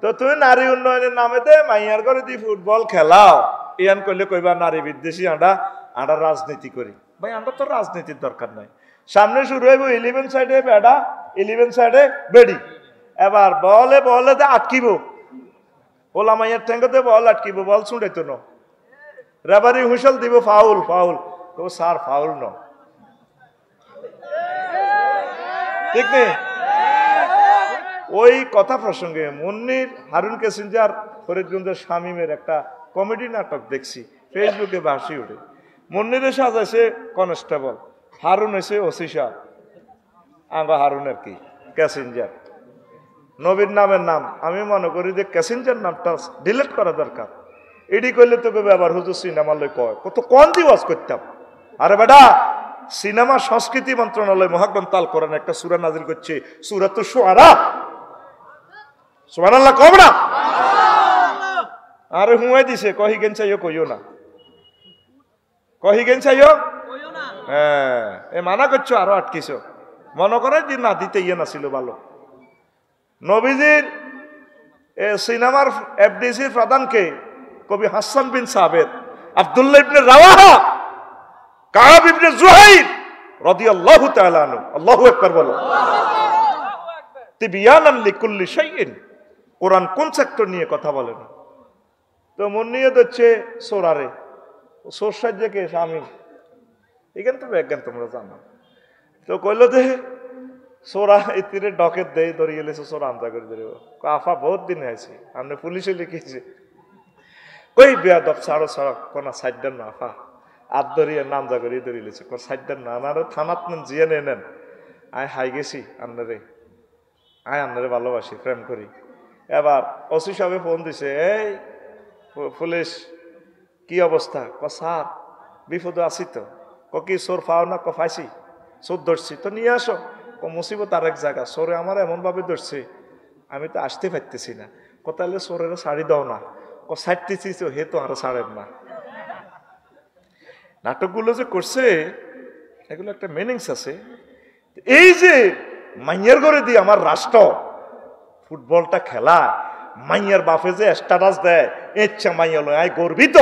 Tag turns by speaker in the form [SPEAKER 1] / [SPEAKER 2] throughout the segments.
[SPEAKER 1] তো তুমি নারী উন্নয়নের নামেতে মাইয়ার করে দি ফুটবল খেলাও, ইয়ান করলে কইবা নারী বিদ্বেষী, আমরা রাজনীতি করি। ভাই আমরা তো রাজনীতির দরকার নাই। সামনে শুরু হইব 11 সাইডে বেড়া, 11 সাইডে বেড়ি। এবার বলে বলে আটকিব, ওলা মাইয়ার ঠেঙ্গতে বল আটকিব, বল ছুঁড়াইতো ন, রেবারি হুইসেল দিব, ফাউল ফাউল, তো স্যার ফাউল ন, ঠিক নেই? ওই কথা প্রসঙ্গে মুন্নির হারুন ক্যাসেঞ্জার ফরিদগঞ্জের শামীমের একটা কমেডি নাটক দেখছি, ফেসবুকে ভাসি ওঠে। মুন্নিরে সাজাইছে কনস্টেবল, হারুন হয়েছে ওসি সাহেব। আমরা হারুনের কি ক্যাসেঞ্জার, নবীর নামের নাম। আমি মনে করি যে ক্যাসেঞ্জার নামটা ডিলিট করা দরকার। এডি করলে তোকে ব্যবহার হুজুর সিনেমা লই কয়, কত কোন দিবস করতাম। আরে বেটা, সিনেমা সংস্কৃতি মন্ত্রণালয় মহাগ্রন্থ আল কোরআন একটা সূরা নাজিল করছে, সূরাতুশ শুআরা। সুবহানাল্লাহ কম না? আরে হুঁয়ে দিছে, কহি গেন চাইও কইও না, কহি গেন চাইও হ্যাঁ, এ মানা করছো আরো আটকিছ। মনে করে যে না দিতে ইয়ে না ছিল ভালো। নবীজির সিনেমার এফডিসির প্রধানকে কবি হাসান বিন সাবেদ, আব্দুল্লাহ ইবনে রাওয়াহা, কাব ইবনে জুহাইর রাদিয়াল্লাহু তাআলা আনহু, আল্লাহু আকবার বলো। তিবিয়ানান লিকুল্লি শাইইন, কোরআন কোন সেক্টর নিয়ে কথা বলে না। তো মুন্নিয়ে হচ্ছে সোরারে, সোর সাজ্জাকে স্বামী, এখান তো একজ্ঞান তোমরা জানো। তো কইল যে সোরা ইতিরে ডকের দেই ধরিয়ে গেলেছে, সোরা আমজা করে ধরিব। আফা বহুত দিন আইছি, আপনি পুলিশে লিখেছে, কই বেয়াদব ছাড়ো ছাড়ো, কোনা সাইডার না আফা, আত ধরিয়ে নামজা করিয়ে ধরিয়েছে, সাইডার না আনারে থানাত নেন, জিয়ে নেন। আয় হাই গেছি আন্নারে, আয় আন্নারে ভালোবাসি, প্রেম করি। এবার ওসি সাহেব ফোন দিছে, এই পুলিশ কি অবস্থা? স্যার বিপদ আছি তো। কি চোর পাও না? পাইছি, চোর ধরছি তো নিয়ে আসো। মুসিবত আর এক জায়গা, চোরে আমার এমন ভাবে ধরছে আমি তো আসতে পারতেছি না। তাহলে চোরের শাড়ি দাও না, ছাড়তেছি, হে তো আরো ছাড়েন না। নাটকগুলো যে করছে এগুলো একটা মিনিংস আছে। এই যে মাইয়ার ঘরে দিয়ে আমার রাষ্ট্র ফুটবলটা খেলা, মাইয়ার বাপে যে স্ট্যাটাস দেয়, ইচ্ছা মাইয়া লয় আয় গর্বিত।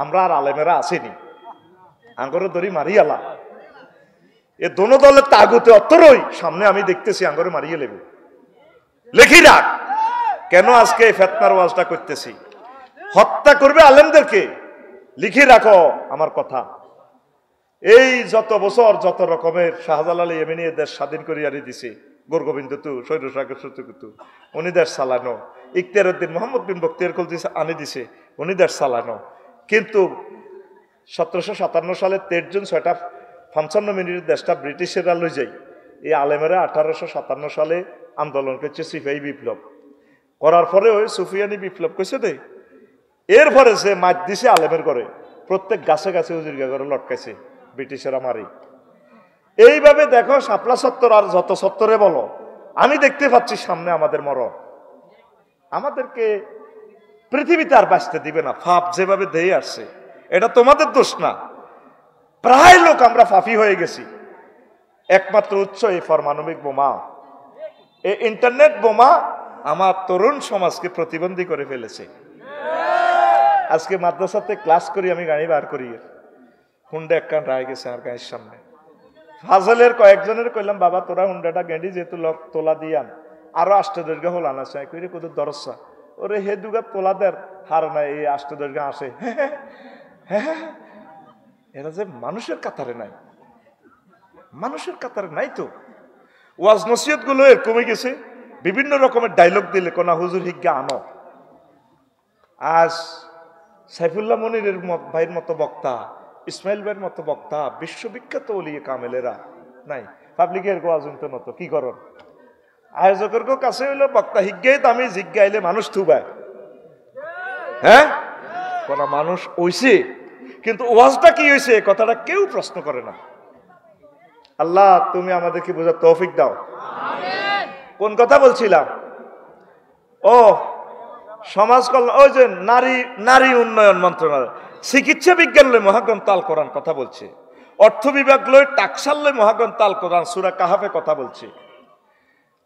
[SPEAKER 1] আমরা আর আলেমেরা আসেনি, আঙ্গরে দড়ি মারিয়ালা। এ দোনো দলের তাগুতে অত্তরই সামনে আমি দেখতেছি আঙ্গরে মারিয়ে লেবে। লেখি রাখ, কেন আজকে এই ফেতনার ওয়াজটা করতেছি? হত্যা করবে আলেমদেরকে, লিখে রাখো আমার কথা। এই যত বছর যত রকমের শাহজালাল ইয়েমেনি দেশ স্বাধীন করিয়া দিছে, গোরগোবিন্দ তু, সৈরসাগর সত্যকুতু উনি দেশ চালানো, ইখতিয়ার উদ্দিন মোহাম্মদ বিন বখতিয়ার খলজি আনি দিছে, উনি দেশ চালানো। কিন্তু 1757 সালে 13 জুন 6:55 মিনিটের দেশটা ব্রিটিশেরা লই যায়। এই আলেমেরা 1857 সালে আন্দোলন করছে, সিপাহী বিপ্লব করার পরে ওই সুফিয়ানি বিপ্লব করছে দে। এরপরে সে মাছ দিছে আলেমের করে, প্রত্যেক গাছে গাছে উজিরগা করে লটকাইছে, ব্রিটিশেরা মারি। এইভাবে দেখো শাপলা সত্তর আর যত সত্তরে বলো, আমি দেখতে পাচ্ছি সামনে আমাদের মরণ। আমাদেরকে পৃথিবীতে আর বাঁচতে দিবে না। ফাপ যেভাবে ধেয়ে আসছে, এটা তোমাদের দোষ না। প্রায় লোক আমরা ফাফি হয়ে গেছি। একমাত্র উৎস এই পারমাণবিক বোমা, এই ইন্টারনেট বোমা আমার তরুণ সমাজকে প্রতিবন্ধী করে ফেলেছে। আজকে মাদ্রাসাতে ক্লাস করি, আমি গাড়ি বার করি, হুন্ডা একখান রায় গেছে আর গায়ের সামনে। ফাজলের কয়েকজনের কইলাম, বাবা তোরা হুন্ডাটা গেঁড়ি যেহেতু লোক তোলা দিয়ান, আরো আষ্টদৈর্ঘ্য হল আনা চাই কই রে কত দরসা, ওরে হে দুগা তোলাদের হার নাই, এই আষ্টদৈর্ঘ্য আসে। হ্যাঁ, এরা যে মানুষের কাতারে নাই, মানুষের কাতারে নাই তো। ওয়াজ নসিহত গুলো এর কমে গেছে, বিভিন্ন রকমের ডায়লগ দিলে কোনা হুজুর হিজ্ঞা আনো। আজ সাইফুল্লাহ মনিরের ভাইয়ের মতো বক্তা, ইসমাইল ভাইয়ের মতো বক্তা, বিশ্ববিখ্যাত ওলিয়ে কামেলেরা নাই। পাবলিকের গোয়াজন্ত মতো কি করন, আয়োজকের কাছে হইলো বক্তা হিজ্ঞাই দামি, জিজ্ঞাইলে মানুষ থুবায়। হ্যাঁ, কোন মানুষ ওইছে, কিন্তু ওয়াজটা কি হয়েছে কথাটা কেউ প্রশ্ন করে না। আল্লাহ তুমি আমাদেরকে বোঝার তৌফিক দাও। কোন কথা বলছিলাম? ও সমাজ কল্যাণ, ওই যে নারী উন্নয়ন মন্ত্রণালয়, চিকিৎসা বিজ্ঞান লই মহাগ্রন্থ আল কোরআন কথা বলছে, অর্থ বিভাগ লই টাকসাল লই মহাগ্রন্থ আল কোরআন সূরা কাহাফে কথা বলছে,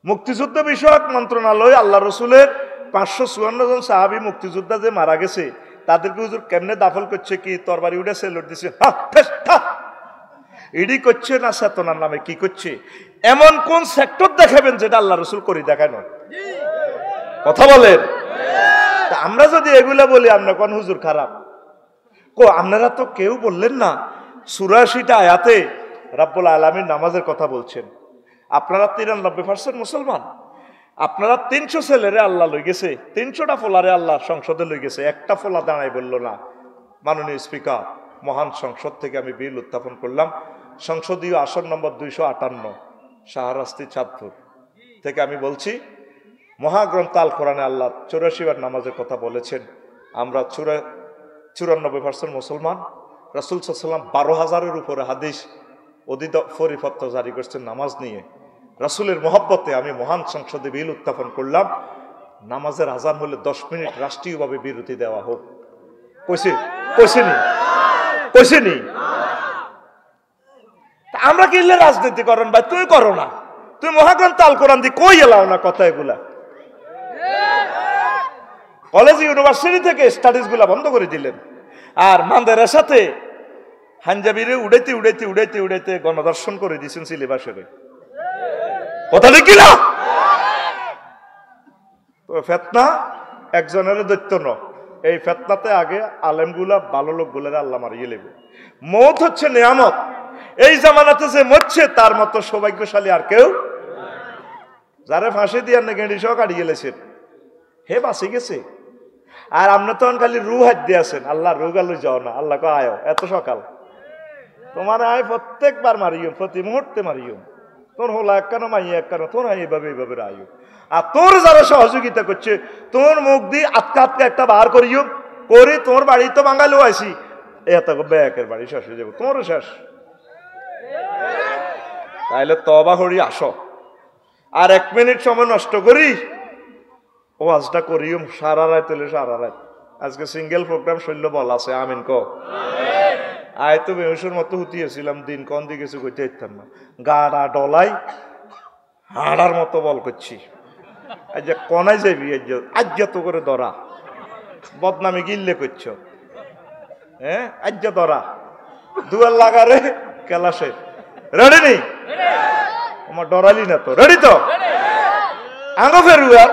[SPEAKER 1] মুক্তিযুদ্ধ বিষয়ক মন্ত্রণালয় আল্লাহ রসুলের 554 জন সাহাবী মুক্তিযোদ্ধা যে মারা গেছে তাদেরকে হুজুর কেমনে দাফল করছে কি তরবারি উঠে সেলুট দিছে, এডি করছে না চেতনার নামে কি করছে? এমন কোন সেক্টর দেখাবেন যেটা আল্লাহ রসুল করি দেখায় না? কথা বলেন। আমরা যদি এগুলা বলি আমরা কোন হুজুর খারাপ? আপনারা তো কেউ বললেন না 84টা আয়াতে রাব্বুল আলামিন নামাজের কথা বলছেন। আপনারা 93% মুসলমান, আপনারা 300 ছেলেরে আল্লাহ লই গেছে, 300টা ফোলারে আল্লাহ সংসদে লই গেছে, একটা ফোলা দাঁড়াই বলল না মাননীয় স্পিকার মহান সংসদ থেকে আমি বিল উত্থাপন করলাম, সংসদীয় আসন নম্বর 258 শাহরাস্তি চাঁদপুর থেকে আমি বলছি, মহাগ্রন্থ আল কোরআনে আল্লাহ 84 বার নামাজের কথা বলেছেন। আমরা 94% মুসলমান। রাসূল সাল্লাল্লাহু আলাইহি ওয়াসাল্লাম 12,000-এর উপরে হাদিস অদিত পরিপত্র জারি করছেন নামাজ নিয়ে। রাসূলের মহব্বতে আমি মহান সংসদে বিল উত্থাপন করলাম, নামাজের আজান হলে 10 মিনিট রাষ্ট্রীয়ভাবে বিরতি দেওয়া হোক। কইছেনি? আমরা কি রাজনীতি করেন ভাই? তুই করো না, তুই মহাগ্রন্থ আল কোরআন দিয়ে কই এলাও না কথা এগুলা। কলেজ ইউনিভার্সিটি থেকে স্টাডিজ গুলা বন্ধ করে দিলেন, আর মান্দারের সাথে হাঞ্জাবিরে উড়াইতে উড়াইতে উড়াইতে উড়াইতে গণদর্শন করে দিয়েছেন সিলেবাসের। কথা ঠিক না? তো ফেতনা একজনের দৈত্য ন, এই ফেতনাতে আগে আলেমগুলা ভালো লোকগুলার আল্লাহ মারিয়ে লেবে। মৌত হচ্ছে নিয়ামত, এই জামানাতে যে মরছে তার মতো সৌভাগ্যশালী আর কেউ। যারা ফাঁসি দিয়ে গেঁড়ি সহ কাটিয়ে গেলেছেন হে বাঁচি গেছে, আর আপনি তখন খালি রু হাত দিয়ে আছেন, আল্লাহ রু গালু যাও না, আল্লাহ কে আয় এত সকাল তোমার আয় প্রত্যেকবার মারিও, প্রতি মুহূর্তে মারিও, তোর হলা একখানো মাইয়া একখানো তোর আয় এইভাবে এইভাবে আয়ু। আর তোর যারা সহযোগিতা করছে তোর মুখ দিয়ে আটকা আটকা একটা বার করিও করি, তোর বাড়ি তো বাঙালিও আইসি এত ব্যাকের বাড়ি শেষ হয়ে যাবো, তোমারও শেষ। তাইলে তবা হরি আসো, আর 1 মিনিট সময় নষ্ট করি ওয়াজটা করিও সারা রাত হলে সারা রাত। আজকে সিঙ্গেল প্রোগ্রাম শৈল্য বল আছে, আমিন ক। আয় তো বেহুশের মতো হুতিয়েছিলাম, দিন কন দিয়ে কিছু করতে পারতাম না, গাড়া ডলাই হাড়ার মতো বল করছি। আজ কনাই যাবি আজ তো করে ধরা বদনামি গিল্লে করছ, হ্যাঁ আজ ধরা দুয়ার লাগারে কেলাসের রেডি নেই, আমার ডরালি না তো, রেডি তো আঙ্গ ফেরুয়ার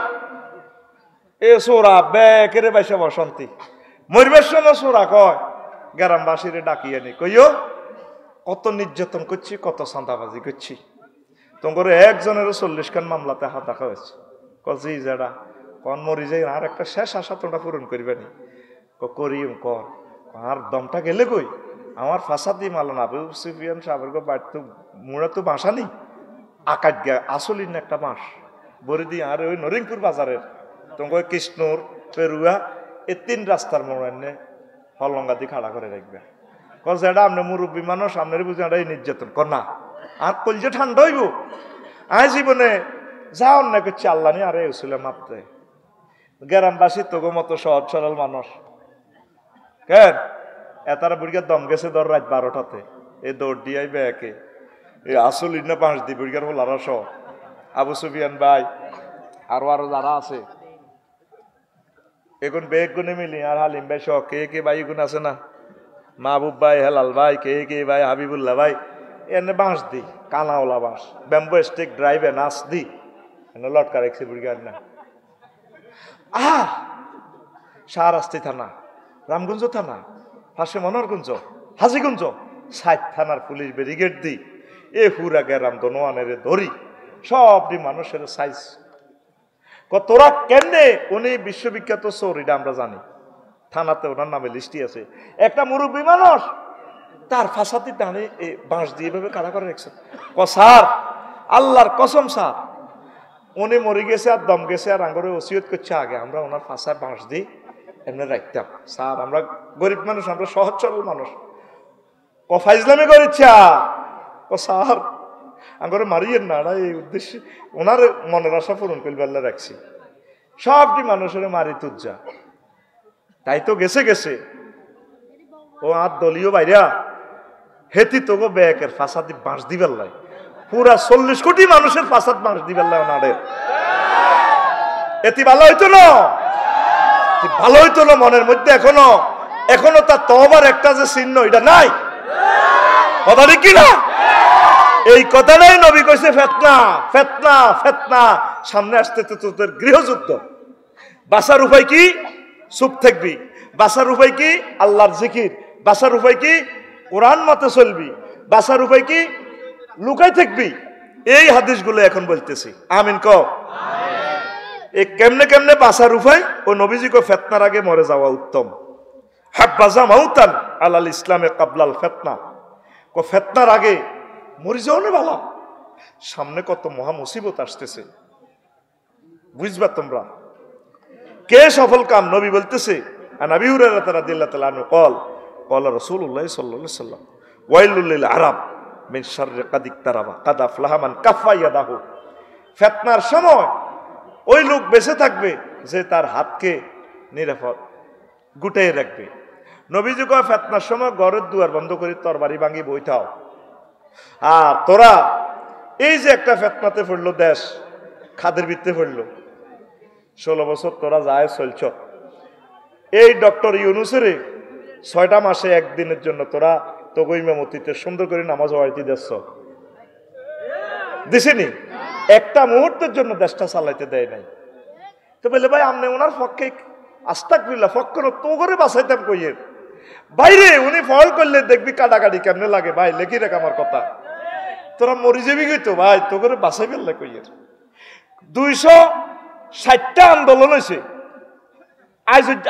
[SPEAKER 1] এ সোরা বেকেরে বাইসা বসন্তি মরবের সময় সোরা কয় গ্রামবাসীরে ডাকিয়ে নি কইও কত নির্যাতন করছি, কত চাঁদাবাজি করছি, তোমার একজনের 40 খান মামলাতে হাত রাখা হয়েছে। জি যারা কন মরি যাই আর একটা শেষ আশা তোমরা পূরণ করবে নি করিম কর, আর দমটা গেলে কই আমার ফাঁসা দি মালান আবু সুফিয়ান সাহেবের বাড়ি তো মুড়া তো বাসা নেই, আকাশ গা আসলিন একটা মাস বরি দি আর ওই নরিংপুর বাজারের তোমাকে কৃষ্ণর পেরুয়া এই 3 রাস্তার মোড়ে হলঙ্গা দিয়ে খাড়া করে রাখবে। যেটা আপনি মুরব্বী মানুষ আপনার বুঝে এই নির্যাতন কর না, আর কলজে ঠান্ডা হইব। আয় জীবনে যা অন্যায় করছে আল্লাহ নিয়ে আরে উসুলে মাপতে গ্রামবাসী তোগো মতো সহজ সরল মানুষ কেন এতারা বুড়িগার দম গেছে ধর রাত 12টাতে এই দৌড় দিয়ে একে এই আসল ইন্না 5 দি বুড়িগার হলারা সহ আবু সুফিয়ান ভাই আরো যারা আছে এখন বেগ গুনে মিলি আর হালিম ভাই সহ কে ভাই গুণ আছে না, মাহবুব ভাই, হেলাল ভাই, কে ভাই, হাবিবুল্লাহ ভাই, এনে বাঁশ দি কানাওলা বাঁশ ব্যাম্বো স্টিক ড্রাইভে নাচ দি এনে লটকা রেখেছে বুড়িগার না। শাহরাস্তি থানা, রামগঞ্জ থানা, পাশে মনোহরগঞ্জ, হাজিগঞ্জ 60 থানার পুলিশ ব্যারিকেড দি এ পুরা গেরাম দোনোয়ানের ধরি সবটি মানুষের সাইজ। তোরা কেমনে উনি বিশ্ববিখ্যাত চোর এটা আমরা জানি, থানাতে ওনার নামে লিস্টি আছে। একটা মুরব্বী মানুষ তার ফাঁসাতি টানে বাঁশ দিয়ে এভাবে কারা করে রেখেছে। স্যার আল্লাহর কসম স্যার উনি মরে গেছে আর দম গেছে আর আঙ্গরে ওসিয়ত করছে আগে আমরা ওনার ফাঁসায় বাঁশ দিই এমনি রাখতাম। স্যার আমরা গরিব মানুষ, আমরা সহজ সরল মানুষ, ফাইজলামি করেছে স্যার আঙ্গরে মারিয়েন না, এই উদ্দেশ্যে ওনার মনের আশা পূরণ করবে আল্লাহ রাখছি। সবটি মানুষের মারি তুজ্জা তাই তো গেছে ও আর দলীয় বাইরা হেতি তোগো ব্যাকের ফাঁসাদি বাঁশ দিবার লাই পুরা 40 কোটি মানুষের ফাঁসাদ বাঁশ দিবার লাই ওনাদের এতি ভালো হইতো না। ভালো হইতো না মনের মধ্যে এখনো তার তওবার একটা যে চিহ্ন এটা নাই, কথা ঠিক কি না? এই কথাটাই নবী কইছে ফিতনা ফিতনা ফিতনা, সামনে আসতে তো তোদের গৃহযুদ্ধ। বাঁচার উপায় কি? চুপ থাকবি। বাঁচার উপায় কি? আল্লাহর জিকির। বাঁচার উপায় কি? কোরআন মতে চলবি। বাঁচার উপায় কি? লুকাই থাকবি। এই হাদিসগুলো এখন বলতেছি, আমিন ক। এই কেমনে কেমনে বাঁচার উপায়? ও নবীজি কো ফিতনার আগে মরে যাওয়া উত্তম। হাব্বাজা মাউতান আলাল ইসলামে কাবলাল ফিতনা, কো ফিতনার আগে মরে যাও না ভালো, সামনে কত মহা মুসিবত আসতেছে, বুঝবা তোমরা। কে সফল কাম? নবী বলতেছে, নবী হুরায়রা রাদিয়াল্লাহু তাআলা আনহু قال قال رسول الله صلى الله عليه وسلم ويل للعرب من شر قد اقترب قد افلح من كف يده। ফিতনার সময় ওই লোক বেঁচে থাকবে যে তার হাতকে নিরাপদ গুটাই রাখবে। নবীজি কয় ফিতনার সময় ঘরের দুয়ার বন্ধ করে তরবারি ভাঙি বইতাও। আর তোরা এই যে একটা ফিতনাতে পড়লো, দেশ খাদের ভিত্তে পড়লো, 16 বছর তোরা যায় চলছ। এই ডক্টর ইউনুসের 6টা মাসে একদিনের জন্য তোরা তোগো ইমামতিতে সুন্দর করে নামাজ পড়াইতে দিচ্ছ, দিছিনি? একটা মুহূর্তের জন্য দেশটা চালাইতে দেয় নাই। তো বলে ভাই আমনে ওনার পক্ষে আস্তাগফিরুল্লাহ পক্ষ তো করে বাঁচাইতাম কইয়ের বাইরে, উনি ফল করলে দেখবি কাটাকাটি কেমনে লাগে। ভাই লেখি রাখ আমার কথা, তোরা মরি যাবি গই তো ভাই, তো করে বাঁচাই ফেললে কইয়ের। 260টা আন্দোলন হয়েছে,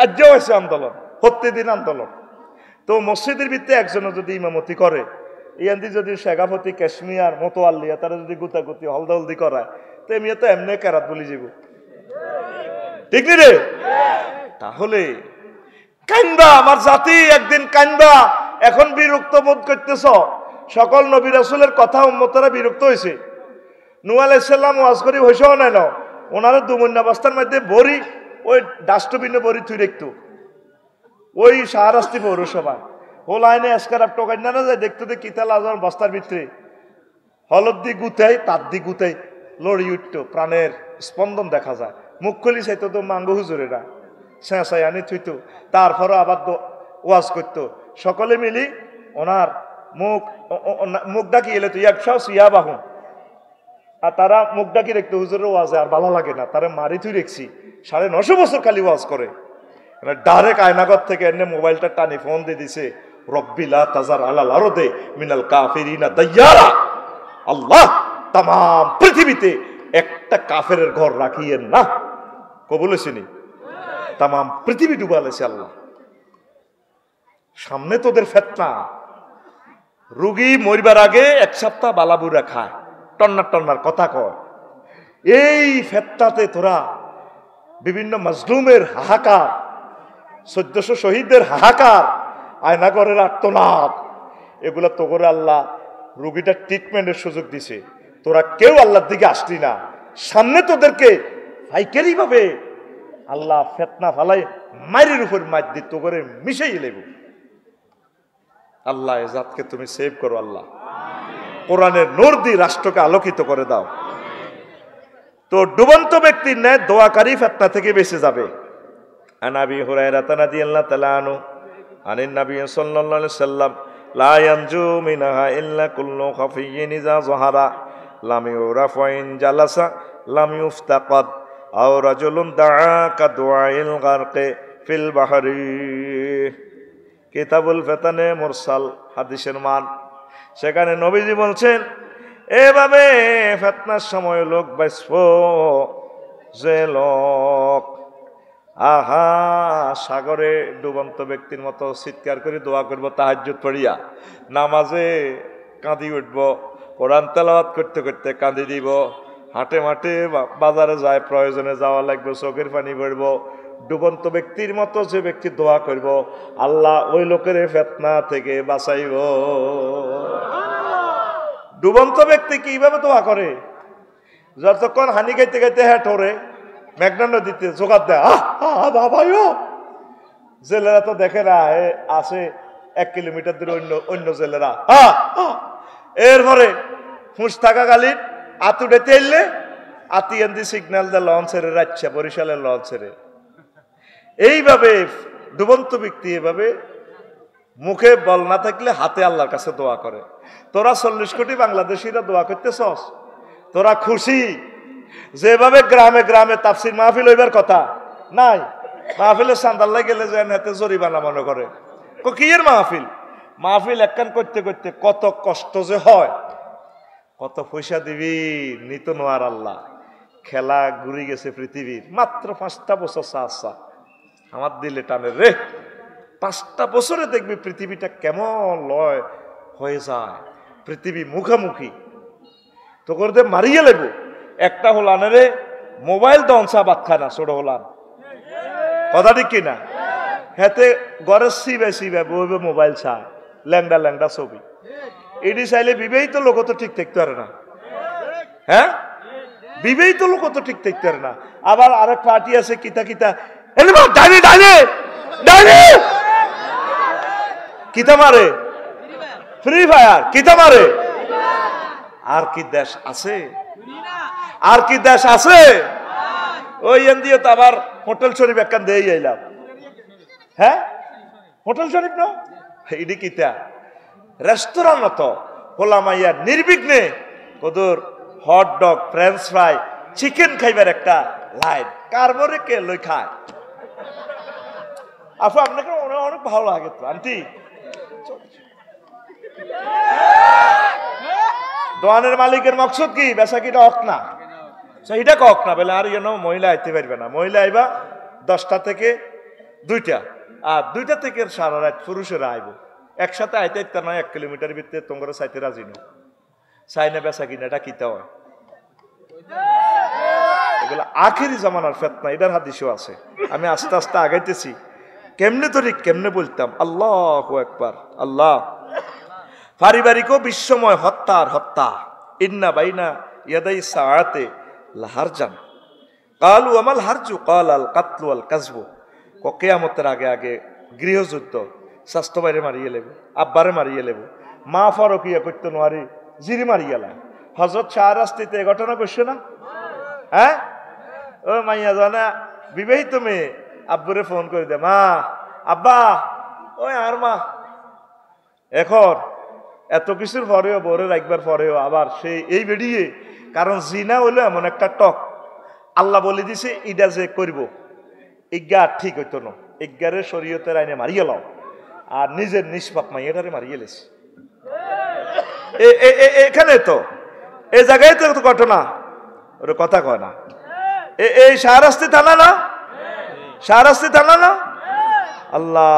[SPEAKER 1] আজও হয়েছে আন্দোলন, প্রত্যেকদিন আন্দোলন। তো মসজিদের ভিত্তিতে একজনও যদি ইমামতি করে, ইয়ান্দি যদি শেখাপতি কাশ্মীর মতোয়াল্লিয়া তারা যদি গুতাগুতি হলদলদি করায়, তো এমনি তো এমনি কেরাত বলি যাব, ঠিক নি রে? তাহলে কান্দা আমার জাতি একদিন কান্দা, এখন বিরক্ত বোধ করতেছ। সকল নবী রাসূলের কথা উম্মতরা বিরক্ত হয়েছে। নূহ আলাইহিস সালাম ওয়াজ করি হইছেও নাই না, ওনারা দুমন্না বস্তার মধ্যে বড়ি, ওই ডাস্টবিনে বড়ি থুই রাখতো, ওই শাহরাস্তি পৌরসভা ও লাইনে এসকার টোকাই না যায় দেখতো যে কিতাল আজম বস্তার ভিতরে হলদ দি গুতাই তার দি গুতাই লড়ি উঠতো, প্রাণের স্পন্দন দেখা যায়। মুখ খুলি চাইতো তো মাঙ্গু হুজুরেরা চেঁচাই আনি থুইতো, তারপরও আবার ওয়াজ করতো। সকলে মিলি ওনার মুখ ডাকি এলে তো একশো সিয়া বাহু, আর তারা মুখ ডাকি রেখতো হুজুরের ওয়াজে আর ভালো লাগে না, তারা মারি থুই রেখছি। 950 বছর খালি ওয়াজ করে, ডাইরেক্ট আয়নাগর থেকে এনে মোবাইলটা টানি ফোন দিয়ে দিছে, রব্বিলা তাজার আলাল আরদে মিনাল কাফিরিনা দাইয়ারা, আল্লাহ তাম পৃথিবীতে একটা কাফেরের ঘর রাখিয়েন না। কবুলেছিনি? তাম পৃথিবী ডুবালেছে আল্লাহ। সামনে তোদের ফিতনা, রুগী মরিবার আগে 1 সপ্তাহ বালাবুরা খায়, টন্নার টন্নার কথা কয়। এই ফিতনাতে তোরা বিভিন্ন মাজলুমের হাহাকার, 1400 শহীদদের হাহাকার, আয়নাগরের আর্তনাদ, এগুলা তো করে আল্লাহ রুগীটার ট্রিটমেন্টের সুযোগ দিছে। তোরা কেউ আল্লাহর দিকে আসলি না, সামনে তোদেরকে পাইকারি ভাবে আল্লাহ ফিতনা ফালাই মায়ের উপর মার দি তো করে মিশাই লেব। আল্লাহ এ জাতকে তুমি সেভ করো আল্লাহ, কোরআনের নূর দিয়ে রাষ্ট্রকে আলোকিত করে দাও। তো ডুবন্ত ব্যক্তির ন্যায় দোয়াকারী ফিতনা থেকে বেঁচে যাবে। আন আবি হুরায়রা রাদিয়াল্লাহু তাআলা আনহু আনিন নবী সাল্লাল্লাহু আলাইহি ওয়াসাল্লাম লা ইয়ানজু মিনহা ইল্লা কুল্লু খাফিয়্যিন ইযা যাহারা লাম ইউরাফ ওয়া ইন জালাসা লাম ইফতাকাদ আও রাজুলুন দাআ কা দুআইল গারকে ফিল বাহরি। কিতাবুল ফিতানে মুরসাল হাদিসের মান। সেখানে নবীজি বলছেন এভাবে ফিতনার সময় লোক বাঁচবো যে লোক আহা সাগরে ডুবন্ত ব্যক্তির মতো চিৎকার করে দোয়া করবো, তাহাজ্জুদ পড়িয়া নামাজে কাঁদি উঠব, কোরআন তেলাওয়াত করতে করতে কাঁদি দিব, হাটে মাঠে বাজারে যায় প্রয়োজনে যাওয়া লাগবে, চোখের পানি পড়ব, ডুবন্ত ব্যক্তির মতো যে ব্যক্তি দোয়া করব, আল্লাহ ওই লোকের ফিতনা থেকে বাঁচাইব। ডুবন্ত ব্যক্তি কিভাবে দোয়া করে? যতক্ষণ হানি খাইতে খাইতে হ্যাঁ ঠোরে মেঘনা নদীতে জোগাড় দেয়, বাবাইও জেলেরা তো দেখে না, আসে 1 কিলোমিটার দূরে অন্য জেলেরা, এরপরে ফুঁস থাকা কালীন আতুডেতে এলে আতিয়ান্দি সিগন্যাল দেয় লঞ্চের রাজ্যা বরিশালের লঞ্চের, এইভাবে ডুবন্ত ব্যক্তি এভাবে মুখে বল না থাকলে হাতে আল্লাহর কাছে দোয়া করে। তোরা 40 কোটি বাংলাদেশিরা দোয়া করতেছস, তোরা খুশি? যেভাবে গ্রামে গ্রামে তাফসির মাহফিল হইবার কথা নাই, মাহফিলের চান্দাল্লাই গেলে যেন হাতে জরিমানা মনে করে। কি এর মাহফিল? মাহফিল একখান করতে করতে কত কষ্ট যে হয়, কত পয়সা দিবি নিত নোয়ার আল্লাহ। খেলা ঘুরে গেছে পৃথিবীর, মাত্র 5টা বছর চা আমার দিলে টানে রে। 5টা বছরে দেখবি পৃথিবীটা কেমন লয় হয়ে যায়, পৃথিবী মুখামুখি তো করতে মারিয়ে লেবো। একটা হলান রে মোবাইল দনসা বাদ খায় না, ছোট হলান কথা ঠিক কিনা? হেতে ঘরের সিবে বইবে মোবাইল চায়, ল্যাংডা ল্যাংডা ছবি। এটি চাইলে বিবাহিত লোক তো ঠিক থাকতে পারে না। হ্যাঁ, বিবাহিত লোক তো ঠিক থাকতে পারে না। আবার আরেক পার্টি আছে কিতা কিতা কিতা মারে, ফ্রি ফায়ার কিতা মারে। আর কি দেশ আছে? আর কি দেশ আছে? ওই দিয়ে তো আবার হোটেল শরীফ একখান দিয়ে আইলাম। হ্যাঁ, হোটেল শরীফ না, এটি কিতা রেস্তোরাঁ তো হোলামাইয়া নির্বিঘ্নে ওদের হটডগ, ফ্রেঞ্চ ফ্রাই, চিকেন খাইবার একটা লাইন কারবরে কে লই খায়। আপু আপনাকে অনেক ভালো লাগে তো আন্টি। দোয়ানের মালিকের মকসদ কি? বেচা কিটা হক না, সেইটা কক না বলে আর মহিলা আইতে পারবে না। মহিলা আইবা 10টা থেকে 2টা, আর 2টা থেকে সারা রাত পুরুষেরা আইব। একসাথে আইতে ইত্যা নয়, 1 কিলোমিটার ভিতরে তোমার চাইতে রাজি না। চাই না বেচা কিনাটা কিতা হয়, এগুলো আখেরি জামানার ফেতনা। এটার হাদিসও আছে। আমি আস্তে আস্তে আগাইতেছি, কেমনে তরিক কেমনে বলতাম। আল্লাহু আকবার। আল্লাহ পারিবারিক বিশ্বময় হত্যার হত্যা। ইন্না বাইনা ইয়াদাই সাআতে লাহারজান কালু আমাল হারজু কাল আল কাতলু আল কাজবু। কিয়ামতের আগে আগে গৃহযুদ্ধ, স্বাস্থ্য বাইরে মারিয়ে লেব, আব্বারে মারিয়ে লেব, মা ফরকিয়া করতে নোয়ারি জিরি মারিয়ে লাই। হযরত শাহরাস্তিতে এ ঘটনা করছে না? হ্যাঁ, ও মাইয়া জানা বিবাহিত মেয়ে আব্বুরে ফোন করে দে, মা আব্বা ওই আর মা। এখন এত কিছুর পরেও, বরে রাখবার পরেও আবার সেই এই বেরিয়ে, কারণ জিনা হইলো এমন একটা টক, আল্লাহ বলে দিছে ইডা যে করব ইজ্ঞা আর ঠিক হইতো না, ইজ্ঞারের শরীয়তের আইনে মারিয়ে লাও, আর নিজের নিষ্পাপ মাইয়াটারে মারিয়ে লেছে। এখানে তো এই জায়গায় তো ঘটনা, ওর কথা কয় না। এই শাহরাস্তি থানা না, শাহরাস্তি থানা না। আল্লাহ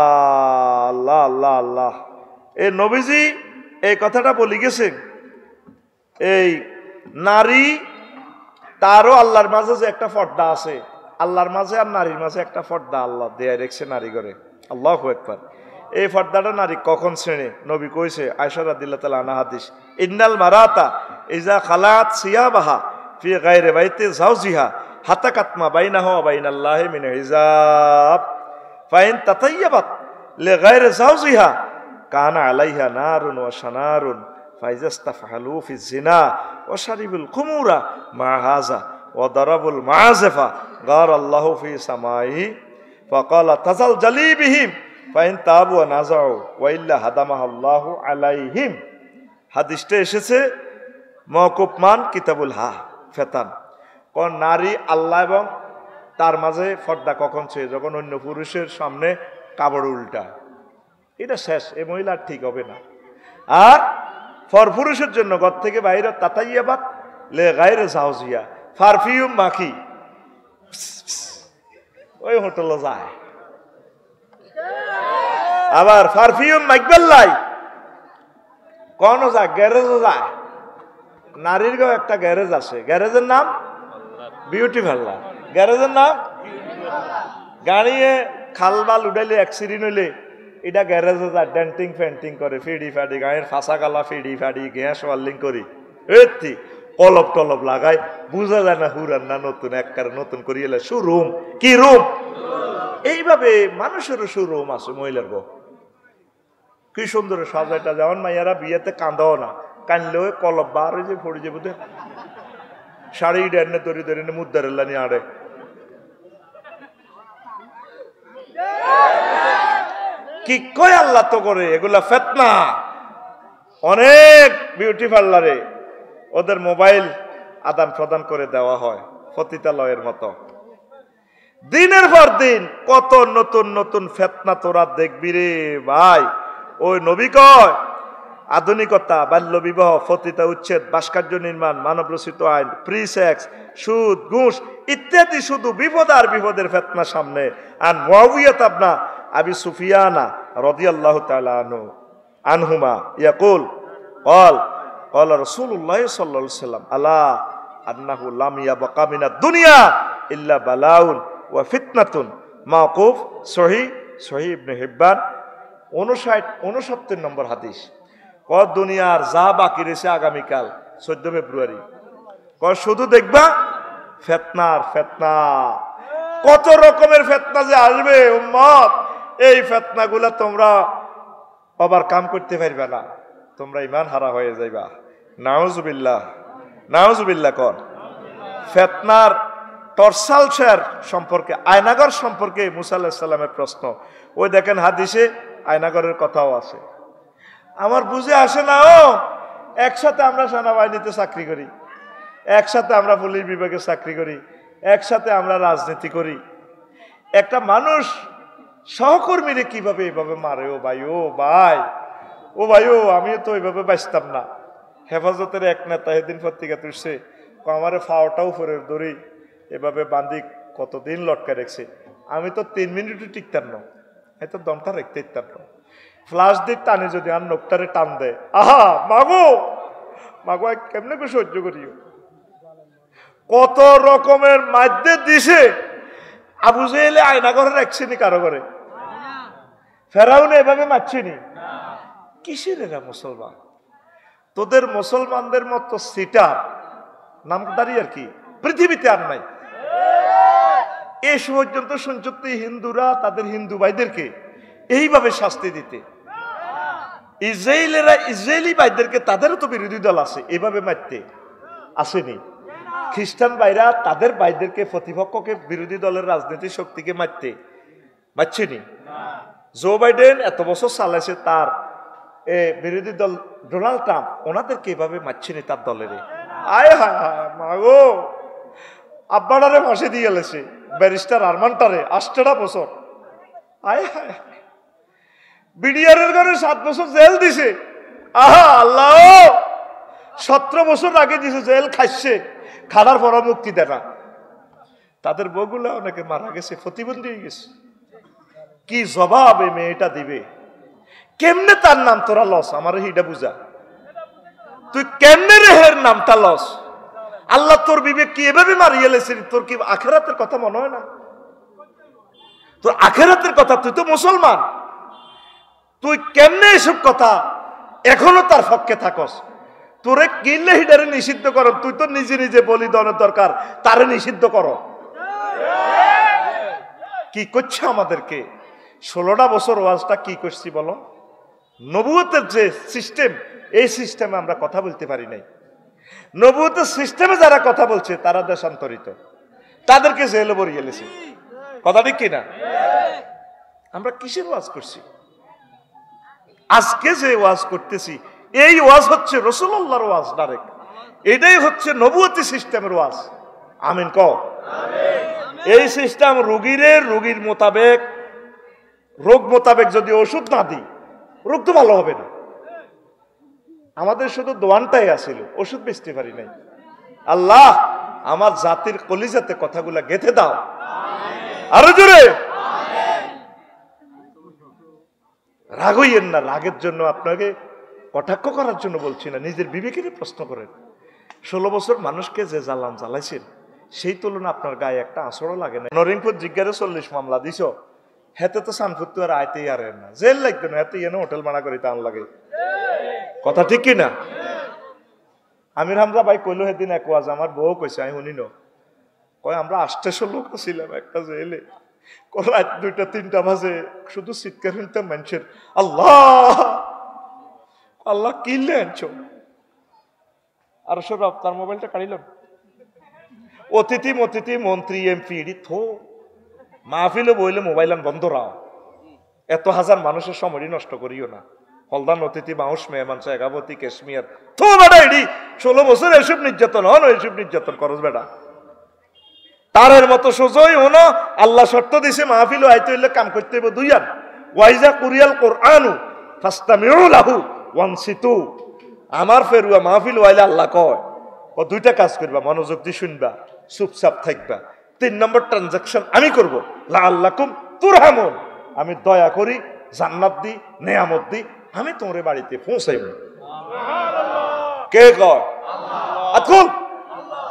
[SPEAKER 1] আল্লাহ আল্লাহ আল্লাহ। এই নবীজি এই কথাটা বলে গেছে, এই নারী তারও আল্লাহর মাঝে যে একটা পর্দা আছে, আল্লাহর মাঝে আর নারীর মাঝে একটা পর্দা আল্লাহ দেয়া রেখেছে নারী করে। আল্লাহু আকবার। এই পর্দাটা নারী কখন শ্রেণী? নবী কইছে, আয়েশা রাদিয়াল্লাহু তাআলা আনহা হাদিস, ইন্নাল মারাতা ইজা খালাত সিয়াবাহা ফি গায়রি বাইতি যাওজিহা হাতাকাত মা বাইনাহু ওয়া বাইনাল্লাহি মিন হিজাব ফাইন তাতায়্যাবাত লিগায়রি যাওজিহা কানা আলাইহা নারুন ওয়া শানারুন ফাইজাস্তাফআলু ফি যিনা ওয়া শারিবুল খুমুরা মা হাযা ওয়া দারাবুল মাযিফা গার আল্লাহু ফি সামাইহি ফাকালা তাজাল জালিবিহিম ফাইন তাবু ওয়া নাযাউ ওয়া ইল্লা হাদামাহাল্লাহু আলাইহিম। হাদিসটা এসেছে মওকুফ মান কিতাবুল ফেতান। কোন নারী আল্লাহ এবং তার মাঝে পর্দা কখন ছিল? যখন অন্য পুরুষের সামনে কাপড় উল্টা, এটা শেষ, এই মহিলার ঠিক হবে না। আর পুরুষের জন্য ঘর থেকে বাইরে তাতাইয়াবাত লে গায়রে যাওজিয়া, পারফিউম মাখি ওই হোটেলে যায়, আবার পারফিউম মাইকবেল্লাই কোন যায়, গ্যারেজও যায়। নারীর গাও একটা গ্যারেজ আছে, গ্যারেজের নাম বিউটি পার্লার। গ্যারেজের নাম গাড়িয়ে খালবাল উঠাইলে অ্যাক্সিডেন্ট হইলে এটা গ্যারেজে যায়, ডেন্টিং ফেন্টিং করে, ফিডি ফাডি গায়ের ফাঁসা গালা ফিডি ফাডি গ্যাস ওয়ার্লিং করি, এতি কলপ টলপ লাগাই, বুঝা যায় না হুরান না নতুন একবার নতুন করিয়ে শোরুম। কি রুম? এইভাবে মানুষেরও শোরুম আছে মহিলার গো। কি সুন্দর সাজাইটা, যেমন মাইয়ারা বিয়েতে কান্দাও না, কানলেও কলপ বার হয়ে যে পড়ে যাবো, শাড়ি ডেনে দড়ি দড়ি মুদ্দারেল্লা নিয়ে আড়ে কি কয় আল্লাহ তো করে এগুলা ফিতনা। অনেক বিউটি পার্লারে ওদের মোবাইল আদান প্রদান করে দেওয়া হয় পতিতালয়ের মতো। দিনের পর দিন কত নতুন নতুন ফিতনা তোরা দেখবি রে ভাই। ওই নবী কয় আধুনিকতা, বাল্য বিবাহ, পতিতা উচ্ছেদ, ভাস্কর্য নির্মাণ, মানব রচিত আইন, প্রি সেক্স, সুদ, ঘুষ ইত্যাদি শুধু বিপদ আর বিপদের ফিতনা সামনে। আর মুআবিয়া ইবনে আবি সুফিয়ান রাদিয়াল্লাহু তাআলা আনহুমা ইয়াকুল قال رسول الله صلى الله عليه وسلم الا انه لم يبقى من الدنيا الا بلاء وفتنه মাওকুফ সহিহ ইবনে হিব্বান 59 নম্বর হাদিস। দুনিয়ার যা বাকি রয়েছে আগামীকাল 14 ফেব্রুয়ারি শুধু দেখবা ফিতনার ফিতনা। কত রকমের ফিতনা যে আসবে উম্মত, এই ফিতনাগুলা তোমরা ওভারকাম করতে পারবে না, তোমরা ঈমান হারা হয়ে যাইবা। নাউজুবিল্লাহ নাউজুবিল্লাহ। কোন ফিতনার টর্সাল শেয়ার সম্পর্কে, আয়নাগর সম্পর্কে মুসা আলাইহিস সালামের প্রশ্ন। ওই দেখেন হাদিসে আয়নাগরের কথাও আছে। আমার বুঝে আসে না। একসাথে আমরা সেনাবাহিনীতে চাকরি করি, একসাথে আমরা পুলিশ বিভাগে চাকরি করি, একসাথে আমরা রাজনীতি করি। একটা মানুষ সহকর্মীরে কিভাবে এভাবে মারে? ও ভাই ও ভাই ও ভাই ও আমিও তো এইভাবে বাঁচতাম না। হেফাজতের এক নেতা সেদিন পত্রিকা তুলছে, আমারে ফাওটাও ফেরে ধরি এভাবে বান্ধি কতদিন লটকা রেখেছে। আমি তো 3 মিনিটও টিকতাম না, এই তো দমটা রেখতে ইতাম না। ফ্লাশ দিয়ে টানে যদি আর নোকটারে টান দেয়, আহা মাগো মাগো কেমনে করে সহ্য করিও। কত রকমের মাধ্যে দিছে। আবু জেহেলে আয়না ঘরে রাখছেনি কারো ঘরে, ফেরাউনে এভাবে মারছেনি। কিসের এরা মুসলমান? তোদের মুসলমানদের মতো সিটার নামদারি আর কি পৃথিবীতে আর নাই। এই পর্যন্ত শুনছত হিন্দুরা তাদের হিন্দু ভাইদেরকে এইভাবে শাস্তি দিতে। ইসরায়েলি ভাইদেরকে তাদেরও তো বিরোধী দল আছে, এভাবে মারতে আসেনি। খ্রিস্টান ভাইরা তাদের ভাইদেরকে প্রতিপক্ষকে বিরোধী দলের রাজনৈতিক শক্তিকে মারছেনি। জো বাইডেন এত বছর চালাইছে, তার বিরোধী দল ডোনাল্ড ট্রাম্প ওনাদেরকে এভাবে মারছেনি তার দলের। আয় হায় হায় মাগো, আব্বাটারে ফাঁসি দিয়ে গেলেছে, ব্যারিস্টার আরমানটারে 8টা বছর। আয় হায়, বিডিআরের ঘরে 7 বছর জেল দিছে। আহা আল্লাহ, 17 বছর আগে দিছে জেল, খাইছে, খানার পর মুক্তি দেয় না। তাদের বউগুলা অনেকে মারা গেছে, প্রতিবন্ধী হয়ে গেছে। কি জবাব এই মেয়েটা দিবে? কেমনে তার নাম তোরা লস? আমার হিটা বুঝা, তুই কেমনে রেহের নামটা লস? আল্লাহ তোর বিবেক কি এভাবে মারিয়ে লেছিস? তোর কি আখেরাতের কথা মনে হয় না? তোর আখেরাতের কথা, তুই তো মুসলমান, তুই কেমনে এসব কথা এখনো তার পক্ষে থাকস? তোরে কিনলে হিটারে নিষিদ্ধ করো, তুই তো নিজে নিজে বলিদানের দরকার, তারে নিষিদ্ধ করো। কি করছে আমাদেরকে? 16টা বছর ওয়াজটা কি করছি বলো? নবুয়তের যে সিস্টেম, এই সিস্টেমে আমরা কথা বলতে পারি নাই। নবুয়তের সিস্টেমে যারা কথা বলছে তারা দেশান্তরিত, তাদেরকে জেলে ভরিয়ে গেছে। কথা ঠিক কিনা? আমরা কিসের ওয়াজ করছি? আজকে যে ওয়াজ করতেছি এই ওয়াজ হচ্ছে রাসূলুল্লাহর ওয়াজ ডাইরেক্ট। এটাই হচ্ছে নবুয়তি সিস্টেমের ওয়াজ। আমিন কও। এই সিস্টেম রোগীর মোতাবেক, রোগ মোতাবেক যদি ওষুধ না দিই, রোগ তো ভালো হবে না। আমাদের শুধু দোয়ানটাই আসিল, ওষুধ বেচতে পারি নাই। আল্লাহ আমার জাতির কলিজাতে কথাগুলা গেঁথে দাও, আরো জোরে। রাগ হইয়েন না, রাগের জন্য আপনাকে কটাক্ষ করার জন্য বলছি না, নিজের বিবেকের প্রশ্ন করেন। 16 বছর মানুষকে যে জ্বালান জ্বালাইছেন, সেই তুলনা আপনার গায়ে একটা আঁচড়ও লাগে না। নরিংপুর জিজ্ঞারে 40 মামলা দিছ, হেতে তো সানফুত্তু আর আইতেই আর না, জেল লাগবে না, হেতে এনে হোটেল মানা করি তান লাগে। কথা ঠিক কিনা? আমির হামজা ভাই কইলো সেদিন এক ওয়াজ, আমার বউ কইছে, আমি শুনি না, কয় আমরা 800 লোক ছিলাম একটা জেলে, রাত 2টা-3টা বাজে শুধু চিৎকার শুনতাম মানুষের, আল্লাহ আল্লাহ কিনলে আনছো। আর সৌরভ তার মোবাইলটা কাড়িল, অতিথি মন্ত্রী এমপি থো মাহফিলে বইলে মোবাইল বন্ধ রাও, এত হাজার মানুষের সময় নষ্ট করিও না। হলদান অতিথি বাউস মেহমান জায়গাবতী কাশ্মীর তো বেটা এডি 16 বছর এসব নির্যাতন হন, এসব নির্যাতন করস বেটা। তারের মতো সোজই হনো। আল্লাহ শর্ত দিছে মাহফিল আইতে হইলে কাম করতে হইব দুইয়ান। ওয়াইজা কুরিয়াল কোরআনু ফাস্তামিউ লাহু ওয়ানসিতু। আমার ফেরুয়া মাহফিল ওয়াইলে আল্লাহ কয় ও দুইটা কাজ করবা, মনোযোগ দিয়ে শুনবা, চুপচাপ থাকবা। 3 নম্বর ট্রানজাকশন আমি করব, লাআল্লাকুম তুরহামুন। আমি দয়া করি, জান্নাত দি, নেয়ামত দি, আমি তোমার বাড়িতে পৌঁছাইব। কে কয়? আল্লাহ। আকুল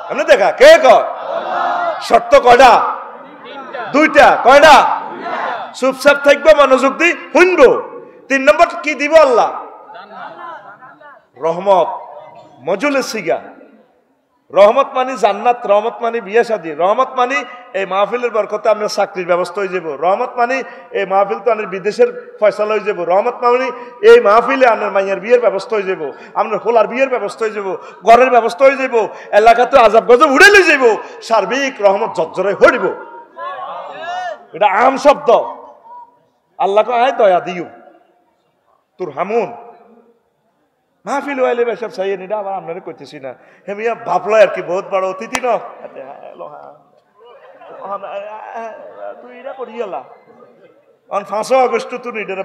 [SPEAKER 1] এমনি দেখা কে কয়? শর্ত কয়টা? দুইটা। কয়টা? চুপচাপ থাকবো, মনোযোগ দি শুনবো। 3 নম্বর কি দিব আল্লাহ? রহমত। মজুলের সিগা রহমত মানে জান্নাত, রহমত মানে বিয়ে শাদী, রহমত মানে এই মাহফিলের বরকতে আপনার চাকরির ব্যবস্থা হয়ে যাব, রহমত মানে এই মাহফিল তো আপনার বিদেশের ফয়সালা হয়ে যাব, রহমত মানে এই মাহফিলে আপনার মাইয়ার বিয়ের ব্যবস্থা হয়ে যাব, আপনার হোলার বিয়ের ব্যবস্থা হয়ে যাব, ঘরের ব্যবস্থা হয়ে যাব, এলাকাতে আজাব গজব উড়ে লই যাব, সার্বিক রহমত জর্জরে হইব। এটা আম শব্দ। আল্লাহকে আয় দয়া দিও, তোর হামুন। মাহফিল ওয়াইলে বেসব চাইয়ে নিটা আবার আপনারা করতেছি না। হেমিয়া ভাবলো আর কি বহুত বড় অতিথি ন তুই এটা করিয়ালা 5 আগস্ট তুই ইটার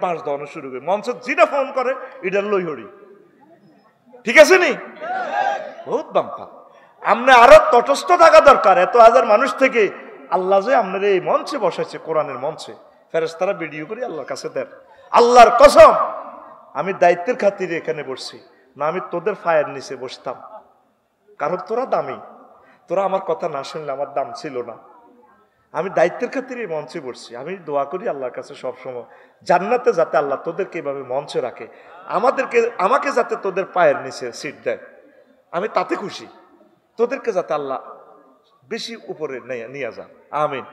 [SPEAKER 1] 5 দেওয়ানো শুরু করি, মঞ্চ যেটা ফোন করে ইটার লই হরি। ঠিক আছে নি? বহুত বাম্পা। আপনি আরো তটস্থ থাকা দরকার। এত হাজার মানুষ থেকে আল্লাহ যে আপনার এই মঞ্চে বসাইছে, কোরআনের মঞ্চে, ফেরেশতারা ভিডিও করে আল্লাহর কাছে দেন। আল্লাহর কসম আমি দায়িত্বের খাতিরে এখানে বসছি না, আমি তোদের ফায়ের নিচে বসতাম। কারণ তোরা দামি, তোরা আমার কথা না শুনলে আমার দাম ছিল না। আমি দায়িত্বের খাতিরে মঞ্চে বসছি। আমি দোয়া করি আল্লাহর কাছে সবসময় জান্নাতে যাতে আল্লাহ তোদেরকে এভাবে মঞ্চে রাখে, আমাকে যাতে তোদের পায়ের নিচে সিট দেয়, আমি তাতে খুশি। তোদেরকে যাতে আল্লাহ বেশি উপরে নিয়ে যান, আমিন।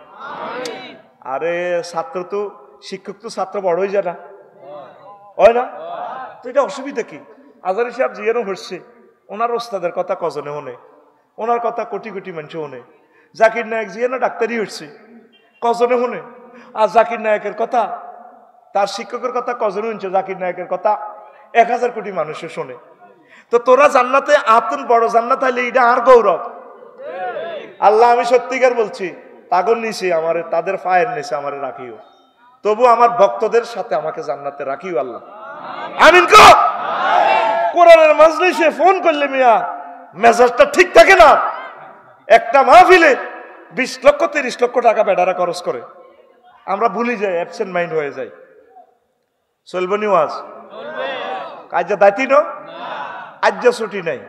[SPEAKER 1] আরে ছাত্র তো শিক্ষক তো ছাত্র বড় হয়ে যায় না, হয় না? তো এটা অসুবিধা কি? আজারি সাহেব জিয়ানো হচ্ছে, ওনার ওস্তাদের কথা কজনে হনে, ওনার কথা কোটি কোটি মানুষ হনে। জাকির নায়ক জিয়ানো ডাক্তারি হচ্ছে, কজনে হনে। আর জাকির নায়কের কথা, তার শিক্ষকের কথা কজনে শুনছে, জাকির নায়কের কথা 1000 কোটি মানুষে শোনে। তো তোরা জান্নাতে আতুন বড় জান্নাত হইলে এটা আর গৌরব। আল্লাহ আমি সত্যিকার বলছি, তাগর নিচে আমারে, তাদের পায়ের নিচে আমারে রাখিও, তবু আমার ভক্তদের সাথে আমাকে জান্নাতে রাখিও আল্লাহ, আমিন। কোরআনের মাজলিসে ফোন করলে মিয়া মেজাজটা ঠিক থাকে না। একটা মাহফিলে 20 লক্ষ 30 লক্ষ টাকা বেটারা খরচ করে, আমরা ভুলি যাই, অ্যাবসেন্ট মাইন্ড হয়ে যায়। চলবে নি ওয়াজ? কাজে দায়িত্ব ন আজ্য ছুটি নাই,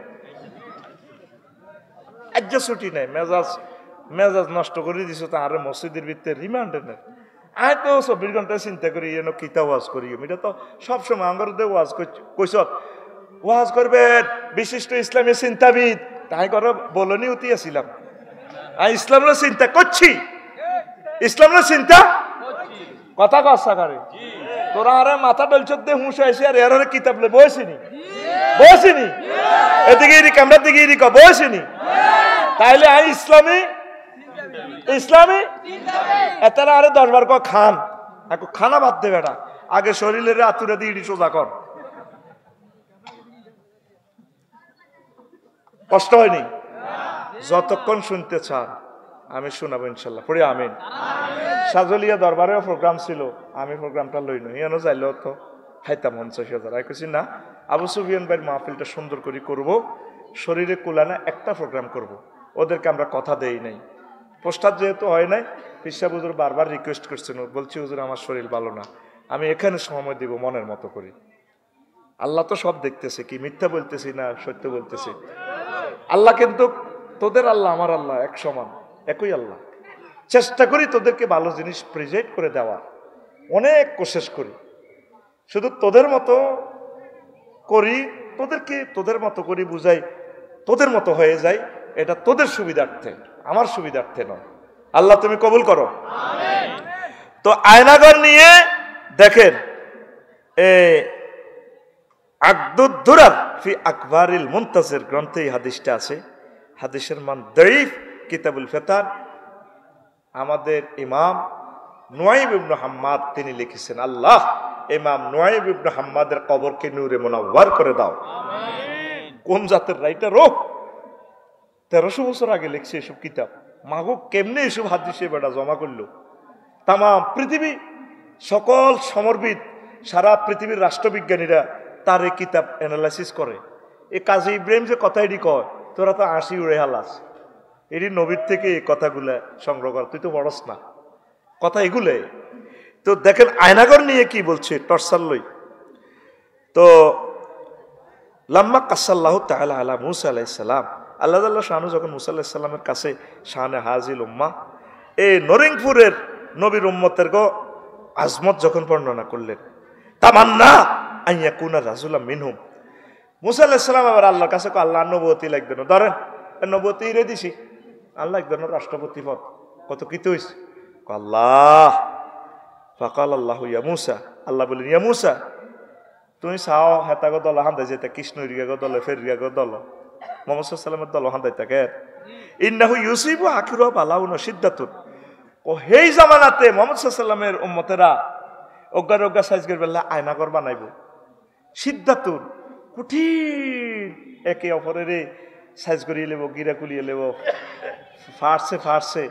[SPEAKER 1] আজ্য ছুটি নাই। মেজাজ নষ্ট করে দিছো তো আরে মসজিদের ভিতরে রিমান্ডে নেই। আয় তো 24 ঘন্টায় চিন্তা করি যেন কিতা ওয়াজ করি। এটা তো সবসময় আমার ওয়াজ কইস, ওয়াজ করবেন বিশিষ্ট ইসলামী চিন্তাবিদ, তাই করে বলনি উতি আসিলাম। আমি ইসলামের চিন্তা করছি, ইসলামের চিন্তা কথা কসা করে। তোরা আরে মাথা ডলছ দিয়ে হুঁশ আইসি আর এর কিতাব লে বসিনি, বসিনি, এদিকে এদিকে আমরা দিকে এদিকে বসিনি। তাইলে আই ইসলামী এতারা আরে 10 বার খান, খানা বাদ দে বেটা, আগে শরীরের আতুরে দিয়ে ইডি সোজা কর। কষ্ট হয়নি? যতক্ষণ শুনতে চান আমি শোনাবো ইনশাল্লাহ, পড়ি আমিন। সাজলিয়া দরবারেও প্রোগ্রাম ছিল, আমি প্রোগ্রামটা লই নই, এনো যাইল তো খাইতাম 50,000। আমি কইছি না, আবু সুফিয়ান ভাইয়ের মাহফিলটা সুন্দর করে করব, শরীরে কুলানা একটা প্রোগ্রাম করব। ওদেরকে আমরা কথা দেই নাই, পোস্টার যেহেতু হয় নাই, পিসা হুজুর বারবার রিকোয়েস্ট করছেন, বলছি হুজুর আমার শরীর ভালো না, আমি এখানে সময় দিব মনের মতো করি। আল্লাহ তো সব দেখতেছে, কি মিথ্যা বলতেছি না সত্য বলতেছি? আল্লাহ কিন্তু তোদের আল্লাহ আমার আল্লাহ এক সমান, একই আল্লাহ। চেষ্টা করি তোদেরকে ভালো জিনিস প্রেজেন্ট করে দেওয়া, অনেক কোশিশ করি। শুধু তোদের মতো করি, তোদেরকে তোদের মতো করি বুঝাই, তোদের মতো হয়ে যায়, এটা তোদের সুবিধার্থে, আমার সুবিধার্থে নয়। আল্লাহ তুমি কবুল করো। তো আয়নাগর নিয়ে দেখেন, আকদুদ্দুরার ফি আকবারিল মুনতাজির গ্রন্থে এই হাদিসটা আছে। হাদিসের মান দঈফ, কিতাবুল ফিতান। আমাদের ইমাম নুয়াইব ইবনে হাম্মাদ তিনি লিখেছেন, আল্লাহ ইমাম নুয়াইব ইবনে হাম্মাদের কবরকে নূরে মুনাওয়ার করে দাও। কোন জাতের রাইটার ও 1300 বছর আগে লিখছে এসব কিতাব। মাগো কেমনে এসব হাদিসে বেটা জমা করলো? তাম পৃথিবী সকল সমরবিদ, সারা পৃথিবীর রাষ্ট্রবিজ্ঞানীরা তার এই কিতাব অ্যানালাইসিস করে। এই কাজী ইব্রাহিম যে কথা এটি কয়, তোরা তো আশি উড়ে হালাস, এটি নবীর থেকে এই কথাগুলা সংগ্রহ কর, তুই তো বড়স না কথা এগুলো। তো দেখেন আয়নাগর নিয়ে কি বলছে টর্সার লই। তো লাম্মা কাসাল্লাহ তাআলা আলা মুসা আলাইহিস সালাম, আল্লাহ তাআলা শানু যখন মুসা আলাইহিস সালামের কাছে শানে হাজিল উম্মাহ এই নরিংপুরের নবীর উম্মতের গো আজমত যখন বর্ণনা করলেন, তামান্না আইয়া কুনা রাজুলাম মিনহুম, মুসা আলাইহিস সালাম আবার আল্লাহর কাছে আল্লাহ নবুয়তি লাগবেন, ধরেন নবুয়তি রে দিছি, আল্লাহ একজন রাষ্ট্রপতি পদ কত কিতে হইছে আল্লাহ। ফাকাল আল্লাহ ইয়া মুসা, আল্লাহ বলেন ইয়া মুসা তুমি চাও হেতাগো দল হান্দাই যেতে কৃষ্ণ রিগাগো দলে ফের রিগাগো দল মোহাম্মদ সাল্লামের দল হান্দাই থাকে ইন্নাহু ইউসিবু আখিরু বালাউন সিদ্দাতুন। ও সেই জামানাতে মোহাম্মদ সাল্লামের উম্মতেরা অজ্ঞার অজ্ঞা সাইজগের বেলা আয়নাগর বানাইব, সিদ্ধাতুন কঠিন একে অপরের সাইজ করিয়ে লেব, গিরা কুলিয়ে লেব, ফার্সে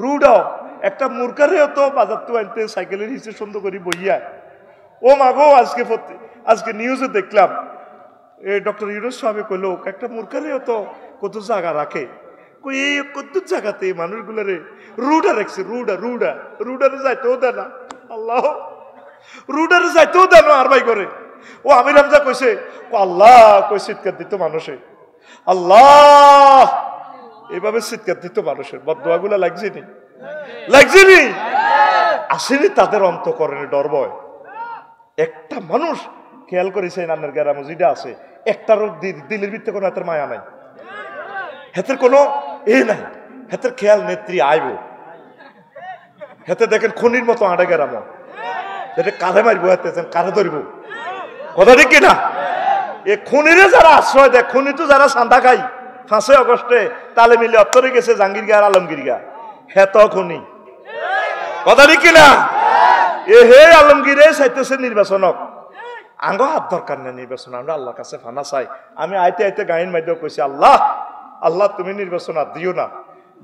[SPEAKER 1] রুডাও একটা মূর্খারেও তো বাজার তো আনতে সাইকেলের হিসেবে সুন্দর করি বইয়া। ও মাগো আজকে নিউজে দেখলাম ডক্টর ইউনুস সাহেব কইলো একটা মূর্খারেও তো কত জায়গা রাখে, এই কত জায়গাতে মানুষগুলারে রুডা রাখছে, রুডারে যাইতেও দেয় না, আল্লাহ রুডারে যাইতেও দেয় না আর ভাই করে। ও আমির হামজা কইছে আল্লাহ কই চিৎকার দিত মানুষে, আল্লাহ এভাবে চিৎকার দিত মানুষের বদদোয়া গুলা লাগছেনি আসেনি তাদের অন্তঃকরণে ডর ভয়। একটা মানুষ খেয়াল করেছে নান্নের গ্রামে যেটা আছে, একটারও দিলের ভিত্তে কোনো হাতের মায়া নাই, হাতের কোনো নাই, হাতের খেয়াল নেত্রী আইব, হাতে দেখেন খনির মতো আড়ে গ্রাম, এটা কাঁধে মারবো, হাতে কাঁধে ধরব, কথা ঠিক কিনা? এ খুনিরে যারা আশ্রয় দেয়, খুনি তো যারা সান্দা খাই 5 আগস্টে তালে মিলে অত্তরে গেছে জাহাঙ্গীর আর আলমগীর হেত খুনি, কথা ঠিক কিনা? এ হে আলমগীরে চাইতেছে নির্বাচনক, আঙ্গ হাত দরকার নেই নির্বাচন, আমরা আল্লাহর কাছে ফানা চাই। আমি আইতে গাইন মাধ্যমে কইছি আল্লাহ তুমি নির্বাচন আর দিও না,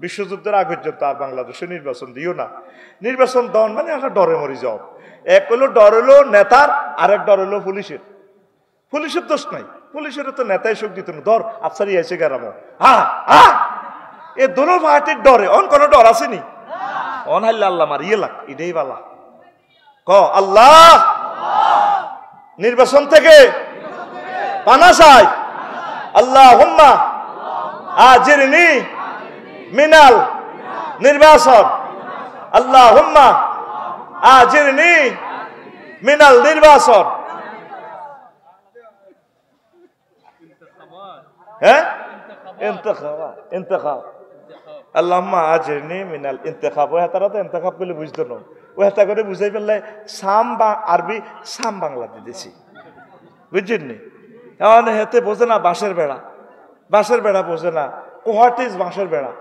[SPEAKER 1] বিশ্বযুদ্ধের আগ পর্যন্ত আর বাংলাদেশে নির্বাচন দিও না। নির্বাচন দন মানে আমরা ডরে মরি যাও। এক হলো ডর হলো নেতার, আরেক ডর হলো পুলিশের দোষ নাই, পুলিশের তো নেতাই শোক দিত না, ধর আফসারি আইসে গেরামো এ দোনো পার্টির ডরে অন কোনো ডর আসেনি, অন হাইলে আল্লাহ মার ইয়ে লাগ এটাই বালা ক আল্লাহ নির্বাচন থেকে পানা চাই, আল্লাহ হুম্মা আজিরনি মিনাল নির্বাচন, আল্লাহ হুম্মা আজিরনি মিনাল নির্বাচন। হ্যাঁ ইন্তেখাব আল্লাহুম্মা আজিরনি মিনাল ইন্তেখাব, ও হেতারা তো ইন্তেখাব বলে বুঝতো না, ও হেতা করে বুঝাই ফেললে সাম বা আরবি সাম বাংলা দিতেছি, বুঝছেন নি? এখন হেতে বোঝে না বাঁশের বেড়া বোঝে না, হোয়াট ইজ বাঁশের বেড়া?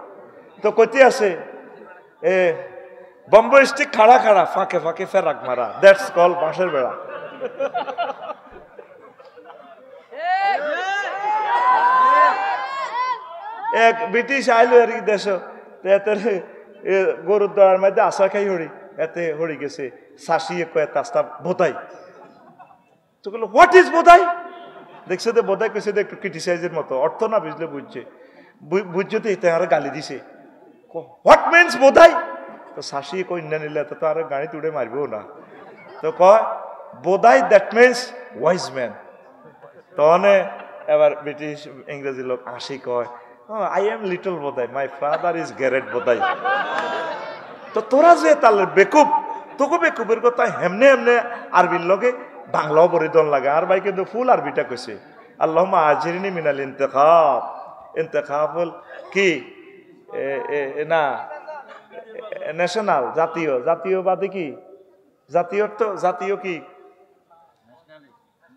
[SPEAKER 1] তো কইতে আছে এ বম্বে স্টিক খাড়া ফাঁকে ফাঁকে ফেরাক মারা, দ্যাটস কল বাঁশের বেড়া। এক ব্রিটিশ আইলো আর কি দেশ, গরুর দড়ার মধ্যে আশা খাই হরি, এতে হরি গেছে শাসিয়ে কয়ে তাস্তা বোধাই, তো বললো হোয়াট ইজ বোধাই? দেখছে যে বোধাই কইছে একটু ক্রিটিসাইজের মতো, অর্থ না বুঝলে বুঝছে তো এতে আরো গালি দিছে, হোয়াট মিনস বোধাই? তো শাসিয়ে কই না নিলে তো আর গাড়ি তুড়ে মারবেও না, তো কয় Bodhai that means wise man. তখন এবার ব্রিটিশ ইংরেজি লোক আসি কয় I am little Bodhai, my father is great Bodhai. তো তোরা যে তাহলে বেকুব, তোকে বেকুবের কথা হেমনে আরবির লগে বাংলাও বরিদন লাগে, আর ভাই কিন্তু ফুল আরবিটা কইছে আল্লাহুম্মা আজিরনি মিনাল ইন্তেখাব কি না ন্যাশনাল জাতীয়বাদী কি জাতীয় কি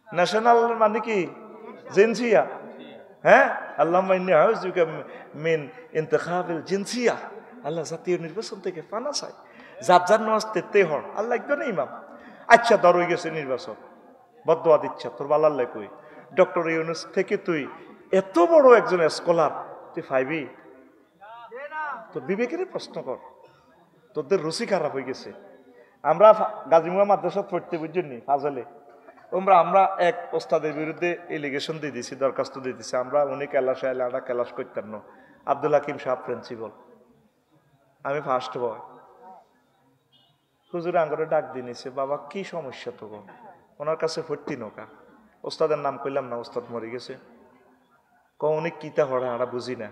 [SPEAKER 1] ন্যাশনাল মানে কি জিনসিয়া, হ্যাঁ আল্লাহুম্মা ইন্নী আউযুবিকা মিন ইন্তিখাবিল জিনসিয়া, আল্লাহ জাতীয় নির্বাচন থেকে পানা চাই। যার যার নামাজ তেতেই হন আল্লাহ একজন ইমাম। আচ্ছা ধর হয়ে গেছে নির্বাচন, বদদোয়া দিচ্ছা তোর বালাল্লাই কই, ডক্টর ইউনুস থেকে তুই এত বড় একজন স্কলার তুই পাইবি? তোর বিবেকের প্রশ্ন কর, তোদের রুচি খারাপ হয়ে গেছে। আমরা গাজীমুয়া মাদ্রাসা পড়তে বুঝছি ফাজলে, আমরা এক ওস্তাদের বিরুদ্ধে এলিগেশন দিয়ে দিছি, দরখাস্ত দিয়ে দিছি। আমরা উনি ক্যালাস আইলে আমরা ক্যালাস করতাম না। আব্দুল হাকিম সাহেব প্রিন্সিপাল, আমি ফার্স্ট বয়। হুজুর আঙ্গরে ডাক দিয়ে নিছে, বাবা কি সমস্যা তো ওনার কাছে ভর্তি নৌকা। ওস্তাদের নাম কইলাম না, ওস্তাদ মরে গেছে। উনি কিতা হড়া আমরা বুঝি না।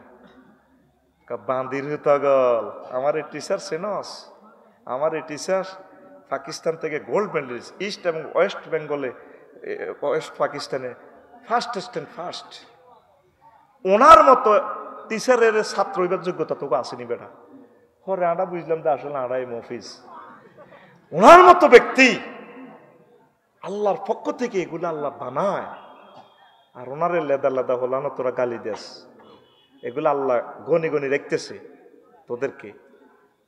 [SPEAKER 1] বান্দির হুতগল আমার এই টিচার সেনস, আমার এই টিচার পাকিস্তান থেকে গোল্ড মেডেলিস্ট, ইস্ট এবং ওয়েস্ট বেঙ্গলে, ওয়েস্ট পাকিস্তানে ফার্স্ট। ওনার মতো টিচারের ছাত্র হইবার যোগ্যতা তোকে আসেনি বেটা। হরে আমরা বুঝলাম যে আসলে আড়াই মফিজ ওনার মতো ব্যক্তি আল্লাহর পক্ষ থেকে এগুলো আল্লাহ বানায়, আর ওনারে লেদা লেদা হলানো তোরা গালি দেস। এগুলো আল্লাহ গনি গনি রেখতেছে তোদেরকে,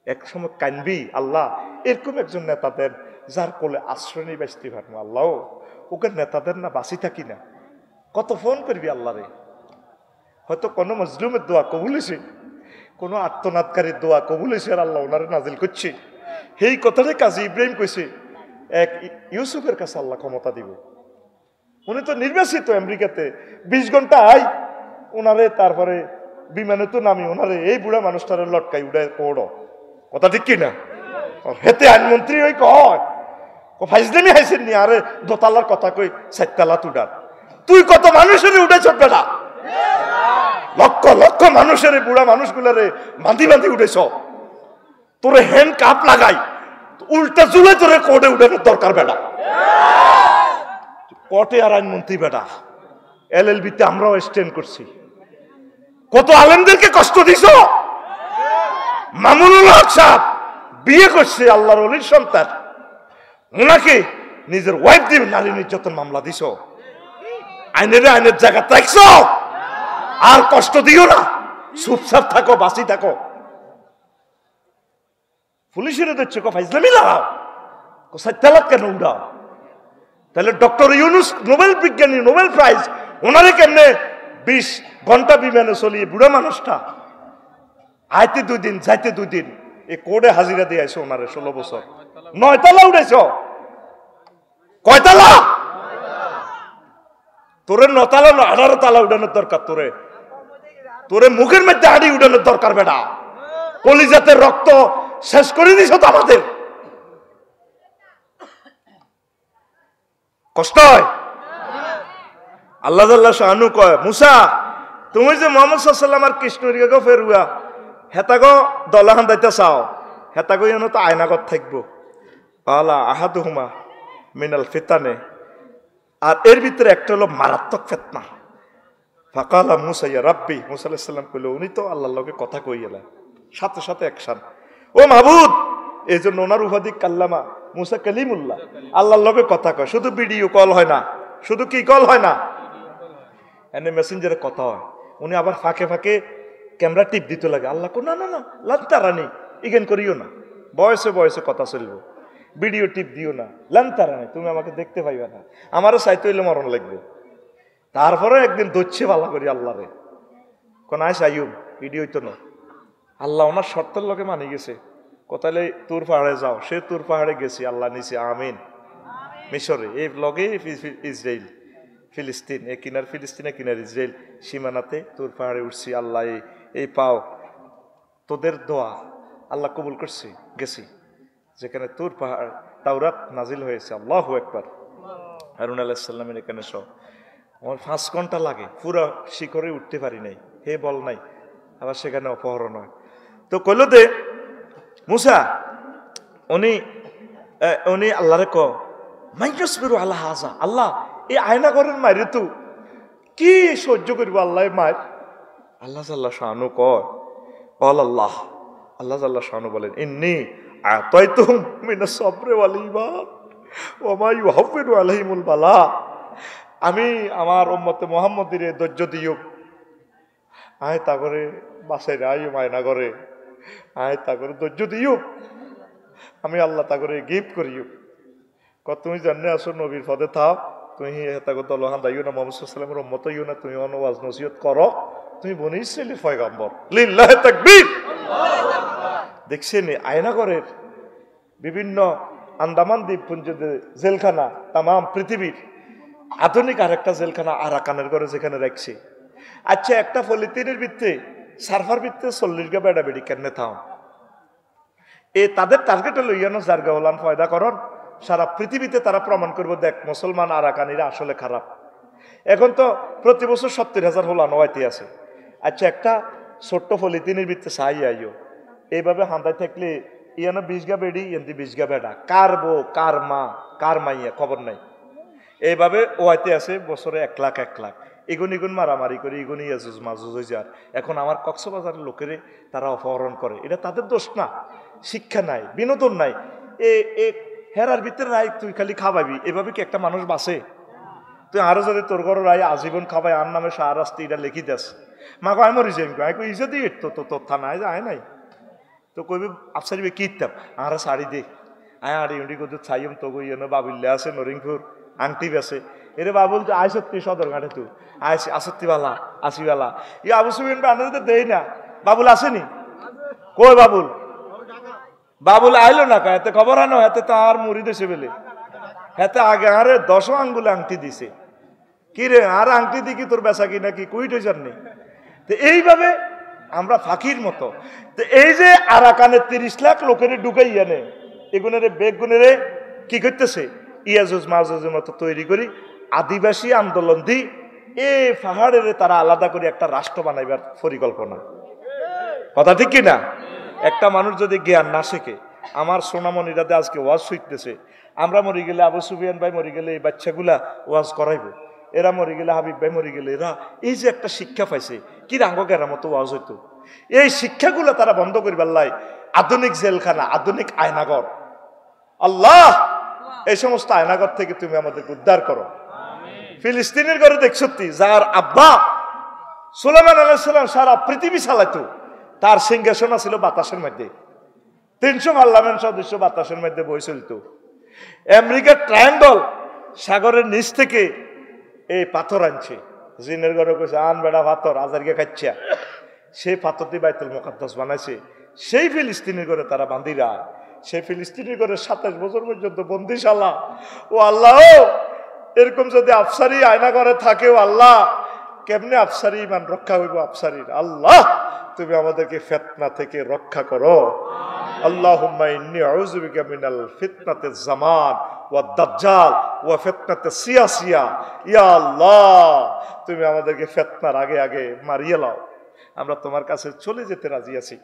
[SPEAKER 1] এক সময় কানবি আল্লাহ এরকম একজন নেতাদের যার কোলে আশ্রয় নিয়ে বাঁচতে পারবো। আল্লাহ ওকে নেতাদের না বাঁচি থাকি না, কত ফোন করবি আল্লাহরে। হয়তো কোনো মজলুমের দোয়া কবুল হয়েছে, কোনো আত্মনাদকারীর দোয়া কবুল হয়েছে, আর আল্লাহ ওনারে নাজিল করছে। সেই কথাটাই কাজী ইব্রাহিম কইছে, এক ইউসুফের কাছে আল্লাহ ক্ষমতা দিব। উনি তো নির্বাচিত আমেরিকাতে, 20 ঘন্টা আই ওনারে, তারপরে বিমানে তো নামি ওনারে এই বুড়া মানুষটারে লটকাই উড়ায় পড়ো। কথা ঠিক কিনা? হেতে আইনমন্ত্রী ওই কয় ফাইজলামি হাইছেন নি, আরে দোতালার কথা কই 4 তালা তুডার। তুই কত মানুষের উঠেছ বেটা, লক্ষ লক্ষ মানুষের বুড়া মানুষগুলারে বাঁধি বাঁধি উঠেছ। তোরে হ্যান্ড কাপ লাগাই উল্টা জুলে তোরে কোর্টে উঠানোর দরকার বেটা। কোর্টে আর আইনমন্ত্রী বেটা, LLB-তে আমরাও স্ট্যান্ড করছি। কত আলেমদেরকে কষ্ট দিছ। মামুনুল হক সাহেব বিয়ে করছে আল্লাহর ওলির সন্তান, ওনাকে নিজের ওয়াইফ দিয়ে নারী নির্যাতন মামলা দিছ। আইনের জায়গা থাকছ, আর কষ্ট দিও না, চুপচাপ থাকো, বাঁচি থাকো। পুলিশের দিচ্ছে ফাইজলামি লাগাও, সাইতালাত কেন উড়াও? তাহলে ডক্টর ইউনুস নোবেল বিজ্ঞানী, নোবেল প্রাইজ, ওনারে কেমনে 20 ঘন্টা বিমানে চলিয়ে বুড়া মানুষটা আইতে 2 দিন যাইতে 2 দিন এই কোর্টে হাজিরা দিয়ে আইসো ওনারে 16 বছর। 9 তালা উঠেছ, কয়তালা? তোরে 9 তালা 18 তালা উঠানোর দরকার। তোরে মুখের মধ্যে হাড়ি উঠানোর দরকার বেটা। কলিজাতে রক্ত শেষ করে দিছ তো আমাদের, কষ্ট হয়। আল্লাহ শাহানু কয়, মুসা তুমি যে মোহাম্মদ সাল্লাল্লাহু আর কৃষ্ণরিয়াকে ফেরুয়া হেতাগো দলাহান দাইতে চাও, হেতাগো এনে তো আয়নাগত থাকবো। আলা আহাদুহুমা মিনাল ফিতানে, আর এর ভিতরে একটা হলো মারাত্মক ফিতনা। ফাকালা মুসা ইয়া রাব্বি, মুসা আলাইহিস সালাম কইল উনি তো আল্লাহর লগে কথা কই এলা, সাথে সাথে অ্যাকশন, ও মাবুদ। এই জন্য ওনার উপাধি কাল্লামা, মুসা কালিমুল্লাহ, আল্লাহর লগে কথা কয়। শুধু ভিডিও কল হয় না, শুধু কি কল হয় না, এনে মেসেঞ্জারে কথা হয়। উনি আবার ফাঁকে ফাঁকে ক্যামেরা টিপ দিতে লাগে। আল্লাহ কো না না না লান্তারানি ইগেন করিও না, বয়সে বয়সে কথা চলবো, ভিডিও টিপ দিও না, লান্তারানি তুমি আমাকে দেখতে পাইবে না, আমারও চাইতে হইলে মরণ লাগবে। তারপরে একদিন দচ্ছে ভালো করি আল্লাহরে কোন আইস আইব ভিডিও হইতো না। আল্লাহ ওনার শর্তের লোকে মানি গেছে, কোথায় তুর পাহাড়ে যাও, সে তুর পাহাড়ে গেছি, আল্লাহ নিছে আমিন। মিশরে এই লগে ইসরায়েল ফিলিস্তিন, এ কিনার ফিলিস্তিন, এ কিনার ইসরায়েল সীমানাতে তুর পাহাড়ে উঠছি। আল্লাহ এই পাও তোদের দোয়া আল্লাহ কবুল করছি, গেছি যেখানে তুর পাহাড় তাওরাত নাজিল হয়েছে। আল্লাহু আকবার। হারুন আলাইহিস সালামের এখানে সব আমার 5 ঘন্টা লাগে, পুরো শিখরে উঠতে পারি নাই, হে বল নাই, আবার সেখানে অপহরণ হয়। তো কইল দে মুসা, উনি আল্লাহরে ক মাইয়াসবিরু আলা হাযা, আল্লাহ এই আয়না করেন মাইরে তু কি সহ্য করবো আল্লাহ মায়ের। আল্লাহ জাল্লা শানু কয় কল আল্লাহ, আল্লাহ জাল্লা শানু বলেন ইন্নী আতাইতুহুম মিনাস সাবরি ওয়াল ঈমান ওয়া মা ইউহাফিরু আলাইহিমুল বালা। আমি আমার উম্মতে মুহাম্মদের ধৈর্য দিও, আয় তা করে বাসায় আইও মায়না করে, আয় তা করে ধৈর্য দিও। আমি আল্লাহ তা করে গিফট করিও তুমি জানে আসো নবীর পদে থাও তুমি হেতাগো দলহান দাইও না মোহাম্মদ সাল্লাল্লাহু আলাইহি মতো ইও না তুমি ওয়াজ নসিহত করো তুমি বনি ইসরাইলের পয়গম্বর লিল্লাহি তাকবীর দেখছেন আয়নাগরের বিভিন্ন আন্দামান দ্বীপপুঞ্জে জেলখানা তাম পৃথিবীর আধুনিক আরেকটা জেলখানা আরাকানের ঘরে যেখানে রাখছে আচ্ছা একটা পলিথিনের ভিত্তে সার্ফার ভিত্তে 40 গা বেড়া বেড়ি কেন থাও তাদের টার্গেটে লইয়ানো জারগা হলান ফয়দা করন সারা পৃথিবীতে তারা প্রমাণ করবো দেখ মুসলমান আরাকানিরা আসলে খারাপ এখন তো প্রতি বছর 70,000 হলান ওয়াইতে আছে আচ্ছা একটা ছোট্ট পলিথিনের ভিত্তে চাই আইও এইভাবে হান্দায় থাকলে ইয়ানো 20 গা বেড়ি এমনি 20 গা বেড়া কার বউ কার মা কার মাইয়া খবর নাই এইভাবে ওয়াইতে আছে বছরে 1 লাখ এগুন মারামারি করে এগুনি ইয়াজুজ মাজুজ হয়ে যার এখন আমার কক্সবাজারের লোকেরে তারা অপহরণ করে এটা তাদের দোষ না শিক্ষা নাই বিনোদন নাই হেরার ভিতরে নাই তুই খালি খাওয়াবি এভাবে কি একটা মানুষ বাঁচে তুই আরো যদি তোর ঘর রায় আজীবন খাবাই আর নামে সারাস্তি এটা লিখি দেস মা কয় মরি যাই কয় ইসে দিয়ে তোর থানায় যায় নাই তো কইবি আফসারিবে কিতাম আর শাড়ি দে আয় আর ইউনি কত ছাইম তো ইয়েনো বাবুল্লা আছে নরিংপুর আংটি বেছে এরে বাবুল তো আয় সত্যি সদর ঘাটে তুই আয় আসত্তি বালা আসিবালা ই আবু সুবিন বান্ধব দেই না বাবুল আসেনি কই বাবুল আইলো না কা এতে খবর আনো এতে তো আর মুড়ি দেশে বেলে এতে আগে আরে 10 আঙ্গুলে আংটি দিছে কি রে আর আংটি দি কি তোর বেচা কিনা কি কুইট হয়ে যাননি তো এইভাবে আমরা ফাঁকির মতো তো এই যে আরাকানের 30 লাখ লোকের ঢুকাইয়া নে এগুনেরে বেগুনেরে কি করতেছে ইয়াজুজ মাজুজের মতো তৈরি করি আদিবাসী আন্দোলন দি এই পাহাড়ের তারা আলাদা করে একটা রাষ্ট্র বানাইবার পরিকল্পনা কথা ঠিক কিনা একটা মানুষ যদি জ্ঞান না শেখে আমার সোনামণিরাতে আজকে ওয়াজ শুইতেছে আমরা মরি গেলে আবু সুফিয়ান ভাই মরি গেলে এই বাচ্চাগুলা ওয়াজ করাইবো এরা মরি গেলে হাবিব ভাই মরি গেলে এরা এই যে একটা শিক্ষা পাইছে কি রাঙ্গের মতো ওয়াজ হইতো এই শিক্ষাগুলো তারা বন্ধ করিবার লাই আধুনিক জেলখানা আধুনিক আয়নাগর আল্লাহ এই সমস্ত আয়নাগর থেকে তুমি আমাদেরকে উদ্ধার করো ফিলিস্তিনের ঘরে দেখছতি যার আব্বা সুলাইমান আলাইহিস সালাম সারা পৃথিবী চালাইতো তার সিংহাসন ছিল বাতাসের মধ্যে 300 পার্লামেন্ট সদস্য বাতাসের মধ্যে বই চলত আমেরিকার ট্রায়াঙ্গল সাগরের নিচ থেকে এই পাথর আনছে জিনের ঘরে কইছে আন বেড়া পাথর আজারকে খাচ্ছা সেই পাথর দিয়ে বাইতুল মুকাদ্দাস বানাইছে সেই ফিলিস্তিনের ঘরে তারা বান্দিরা সেই ফিলিস্তিনের ঘরে 27 বছর পর্যন্ত বন্দিশালা ও আল্লাহ এরকম যদি আফসারি আয়না ঘরে থাকেও আল্লাহ কেমনে আফসারি ইমান রক্ষা হইব আফসারির আল্লাহ তুমি আমাদেরকে ফিতনা থেকে রক্ষা করো আল্লাহুম্মা ইন্নী আউযু বিকা মিনাল ফিতনাতিজ জামান ওয়া দাজ্জাল ওয়া ফিতনাতিস সিয়াসিয়া ইয়া আল্লাহ তুমি আমাদেরকে ফিতনার আগে আগে মারিয়ে লাও আমরা তোমার কাছে চলে যেতে রাজি আছি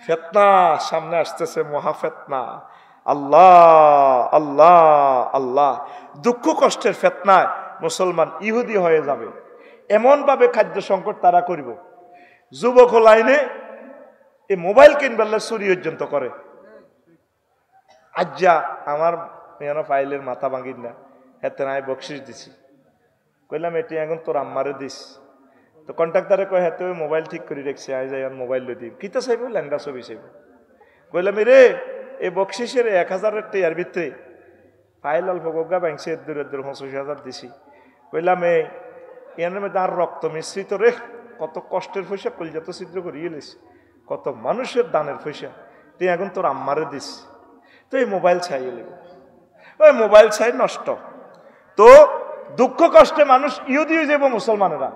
[SPEAKER 1] ফিতনা সামনে আসতেছে মহা ফিতনা আল্লাহ আল্লাহ আল্লাহ দুঃখ কষ্টের ফিতনায় মুসলমান ইহুদি হয়ে যাবে এমন ভাবে খাদ্য সংকট তারা করিব যুবক লাইনে এই মোবাইল কিনবার চুরি পর্যন্ত করে আজ্জা আমার মেয়ানো ফাইলের মাথা ভাঙিন না হেতে নাই বকশিস দিছি কইলাম এটি এখন তোর আম্মারে দিস তো কন্ট্রাক্টারে কয় হেতে ওই মোবাইল ঠিক করে রেখছে আই যাই মোবাইল লই দিই কিতা চাইব ল্যাংডা ছবি চাইব কইলাম রে এই বকশিসের 1000 টাকার ভিতরে ফাইল অল্প গোগা ব্যাংসে দূর 25,000 দিছি কইলাম এর মধ্যে আর রক্ত মিশ্রিত রে কত কষ্টের পয়সা কলজাত ছিদ্র করিয়ে লিস কত মানুষের দানের পয়সা তুই এখন তোর আম্মারে দিস তো এই মোবাইল ছাইয়ে লিব ওই মোবাইল ছাই নষ্ট তো দুঃখ কষ্টে মানুষ ইহুদি হয়ে যাব মুসলমানেরা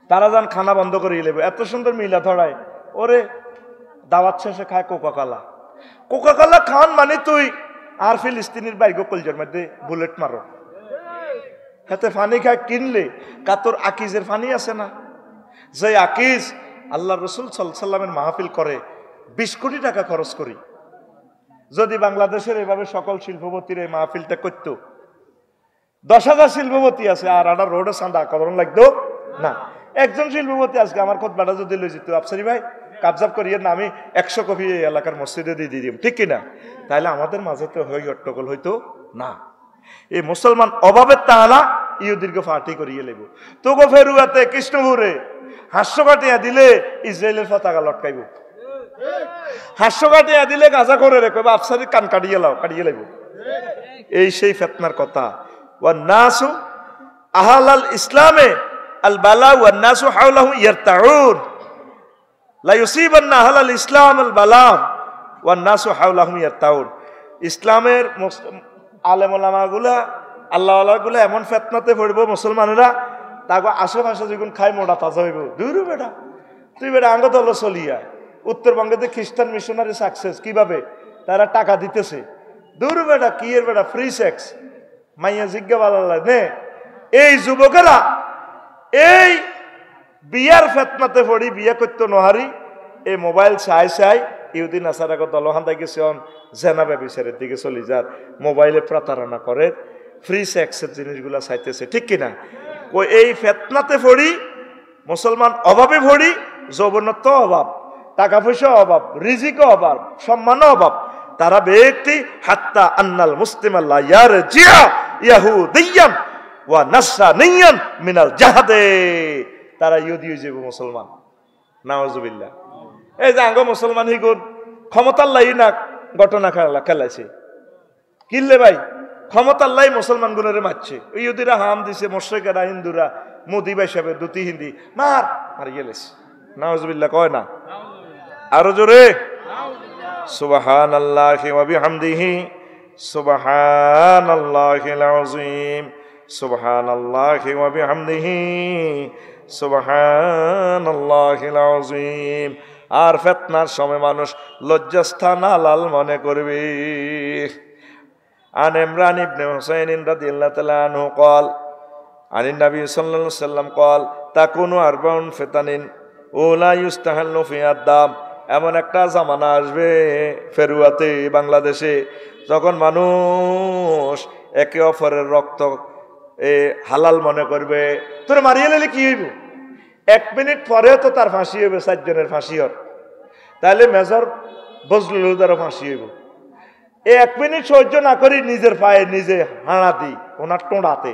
[SPEAKER 1] তারা যান খানা বন্ধ করিয়ে নেবে এত সুন্দর মিলা ধরায় ওরে দাওয়াত শেষে খায় কোকা কোলা খান মানে তুই আর ফিলিস্তিনের বাইগো কলজার মধ্যে বুলেট মারো হাতে ফানি খায় কিনলে কাতর আকিজের ফানি আছে না যে আকিজ আল্লাহ রসুল সাল্লামের মাহফিল করে 20 কোটি টাকা খরচ করি যদি বাংলাদেশের এভাবে সকল শিল্পপতির এই মাহফিলটা করত 10,000 শিল্পপতি আছে আর একটা রোডে চাঁদা করণ লাগতো না একজন শিল্পপতি আজকে আমার খোদবাটা যদি লই যেত আফসারি ভাই কাবজাব করিয়ে না আমি 100 কপি এই এলাকার মসজিদে দিয়ে দিই ঠিক কিনা তাহলে আমাদের মাঝে তো হই হট্টগোল হইতো না এই মুসলমান অভাবের তাহলা ইহুদিরকে ফাটি করিয়ে লেব তোগো ফেরুয়াতে কৃষ্ণপুরে হাস্য কাটিয়া দিলে ইসরায়েলের পতাকা লটকাইব 500 টাকা দিলে গাঁজা করে রেখে আফসারি কান কাটিয়ে লাইব। এই সেই ফিতনার কথা। ওয়ান নাসু আহলাল ইসলামে আল বালা ওয়ান নাসু হাওলাহু ইয়ারতাউন লা ইউসিবান্না আহলাল ইসলাম আল বালা ওয়ান নাসু হাওলাহু ইয়ারতাউন। ইসলামের আলেম ওলামাগুলা আল্লাহ ওয়ালাগুলা এমন ফিতনাতে পড়ব মুসলমানেরা, তাকে আশেপাশে যখন খাই মোটা তাজা হইব। দূর বেটা, তুই বেটা আঙ্গ দল চলিয়া। উত্তরবঙ্গেতে খ্রিস্টান মিশনারি সাকসেস কিভাবে, তারা টাকা দিতেছে। দূর বেটা, কি এর বেটা, ফ্রি সেক্স, মাইয়া জিজ্ঞা বালা নে। এই যুবকেরা এই বিয়ার ফেতনাতে পড়ি, বিয়া করতে নহারি, এই মোবাইল চাই চাই ইহুদি নাসারাকে দলহান দেখেছে জেনা ব্যবসারের দিকে চলে যার, মোবাইলে প্রতারণা করে, ফ্রি সেক্সের জিনিসগুলা চাইতেছে, ঠিক কিনা? এই ফেতনাতে পড়ি মুসলমান অভাবে পড়ি, যৌবনত্ব অভাব, টাকা পয়সা অভাব, রিজিকও অভাব, সম্মানও অভাব। তারা ব্যক্তি হাত্তা আন্নাল মুসলিম আল্লাহ ইয়ার জিয়া ইয়াহুদিয়ান ওয়া নাসরানিয়ান মিনাল জাহাদে। তারা ইহুদি হয়ে যাবে মুসলমান, নাউজুবিল্লাহ। এই যে আঙ্গ মুসলমান হিগুন ক্ষমতার লাই না ঘটনা খেলাইছে, কিনলে ভাই ক্ষমতার লাই মুসলমান গুলোরে মারছে। ইহুদিরা হাম দিছে, মুশরিকেরা হিন্দুরা মোদি হিসাবে দুটি হিন্দি মারি গেলেছে, নাউজুবিল্লাহ কয় না? আরো জোরে সুবহানাল্লাহি ওয়া বিহামদিহি সুবহানাল্লাহিল আযীম সুবহানাল্লাহি ওয়া বিহামদিহি সুবহানাল্লাহিল আযীম। আর ফিতনার সময় মানুষ লজ্জাস্থান হালাল মনে করবে। আন ইমরান ইবনে হুসাইন রাদিয়াল্লাহু তাআলা আনহু قال عن النبي صلى الله عليه وسلم قال تكون 40 فتن ولا يستحل فيها الدم। এমন একটা জামানা আসবে ফেরুয়াতে, বাংলাদেশে, যখন মানুষ একে অপরের রক্ত হালাল মনে করবে। তোর মারিয়ে নিলে কি হইব? 1 মিনিট পরেও তো তার ফাঁসি হইবে, 4 জনের ফাঁসি হর, তাহলে মেজর বজলুল হুদারও ফাঁসি হইব। 1 মিনিট সহ্য না করি নিজের পায়ে নিজে হাঁড়া দিই, ওনার টোঁড়াতে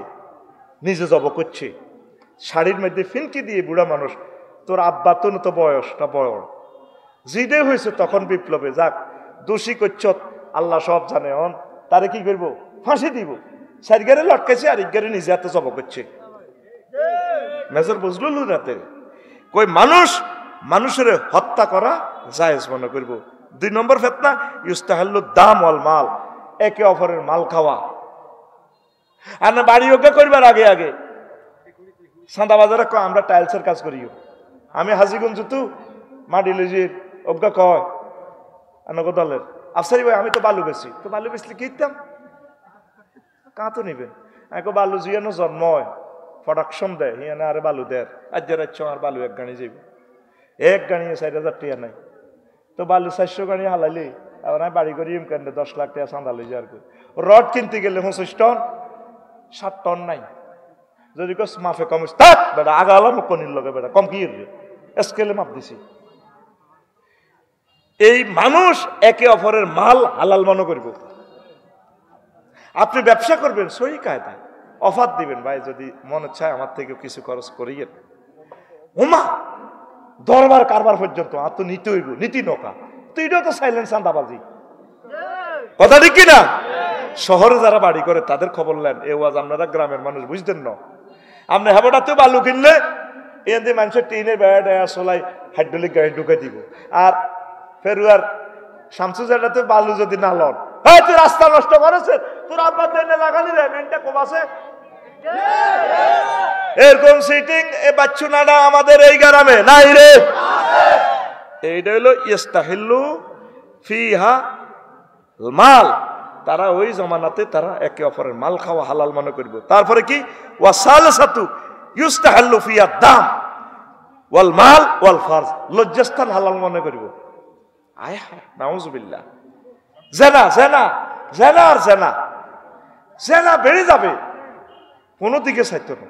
[SPEAKER 1] নিজে জব করছে, শাড়ির মধ্যে ফিনকি দিয়ে। বুড়া মানুষ, তোর আব্বা তো বয়সটা বয়স জিদে হয়েছে তখন বিপ্লবে, যাক দোষী করছ আল্লাহ সব জানে, হন তারে কি করবো? ফাঁসি দিব। 4 গারে লটকেছে আর 1 গারে নিজে হাতে জব করছে, মেজর বজলুল হুদাতে। কই মানুষের হত্যা করা জায়েজ মনে করব। 2 নম্বর ফিতনা ইউস্তাহাল্লু দাম ওয়াল মাল, একে অপরের মাল খাওয়া। আর না বাড়ি ওকে করবার আগে আগে সান্দা বাজারে আমরা টাইলসের কাজ করিও। আমি হাজিগঞ্জ তু মাটি লজির অজ্ঞা কয় আনগো দলের আফসারি ভাই, আমি তো বালু বেশি, তো বালু বেশলে কি দিতাম কাঁ তো নিবেন। এখন বালু জিয়ানো জন্ম হয়, প্রোডাকশন দেয়, হিয়ানে আরে বালু দেয়, আজ রাজ্য আর বালু 1 গাড়ি যাইব, 1 গাড়ি 4,000 টাকা নাই, তো বালু 400 গাড়ি হালাইলে আবার আমি বাড়ি করি কেন 10 লাখ টাকা চাঁদা লই যার। রড কিনতে গেলে 25 টন, 7 টন নাই। যদি কস মাফে কম বেটা আগালাম কনির লগে বেটা কম কি স্কেলে মাপ দিছি। এই মানুষ একে অপরের মাল হালাল মনে করব। আপনি ব্যবসা করবেন সহি কায়দায়, অফার দিবেন, ভাই যদি মনে চায় আমার থেকে কিছু খরচ করিয়েন। ওমা দরবার কারবার পর্যন্ত আর তো নিতে হইব, নীতি নৌকা তো, এটাও তো সাইলেন্স আন্দাবাজি, কথা ঠিক কিনা? শহরে যারা বাড়ি করে তাদের খবর নেন, এ ওয়াজ আপনারা গ্রামের মানুষ বুঝতেন না। আপনি হেবটাতেও বালু কিনলে এখান থেকে মানুষের টিনের বেড়া সোলাই হাইড্রোলিক গাড়ি ঢুকে দিব। আর ফেরুয়ার শামসুজাটাতে বালু যদি না লন, হ্যাঁ তুই রাস্তা নষ্ট করেছে, তোর আব্বার দেনে লাগালি রে মেনটা কম আছে। এরকম সিটিং এ বাচ্চু নাডা আমাদের এই গ্রামে নাই রে। এইটা হলো ইস্তাহিল্লু ফিহা মাল। তারা ওই জমানাতে তারা একে অপরের মাল খাওয়া হালাল মনে করব। তারপরে কি ওয়াসালাসাতু ইউস্তাহাল্লু ফিহা দাম ওয়াল মাল ওয়াল ফারজ, লজ্জাস্থান হালাল মনে করব। আয় হায় নাউজুবিল্লাহ। জেনা জেনা জেনা আর জেনা, জেনা বেড়ে যাবে, কোনো দিকে চাইতো না,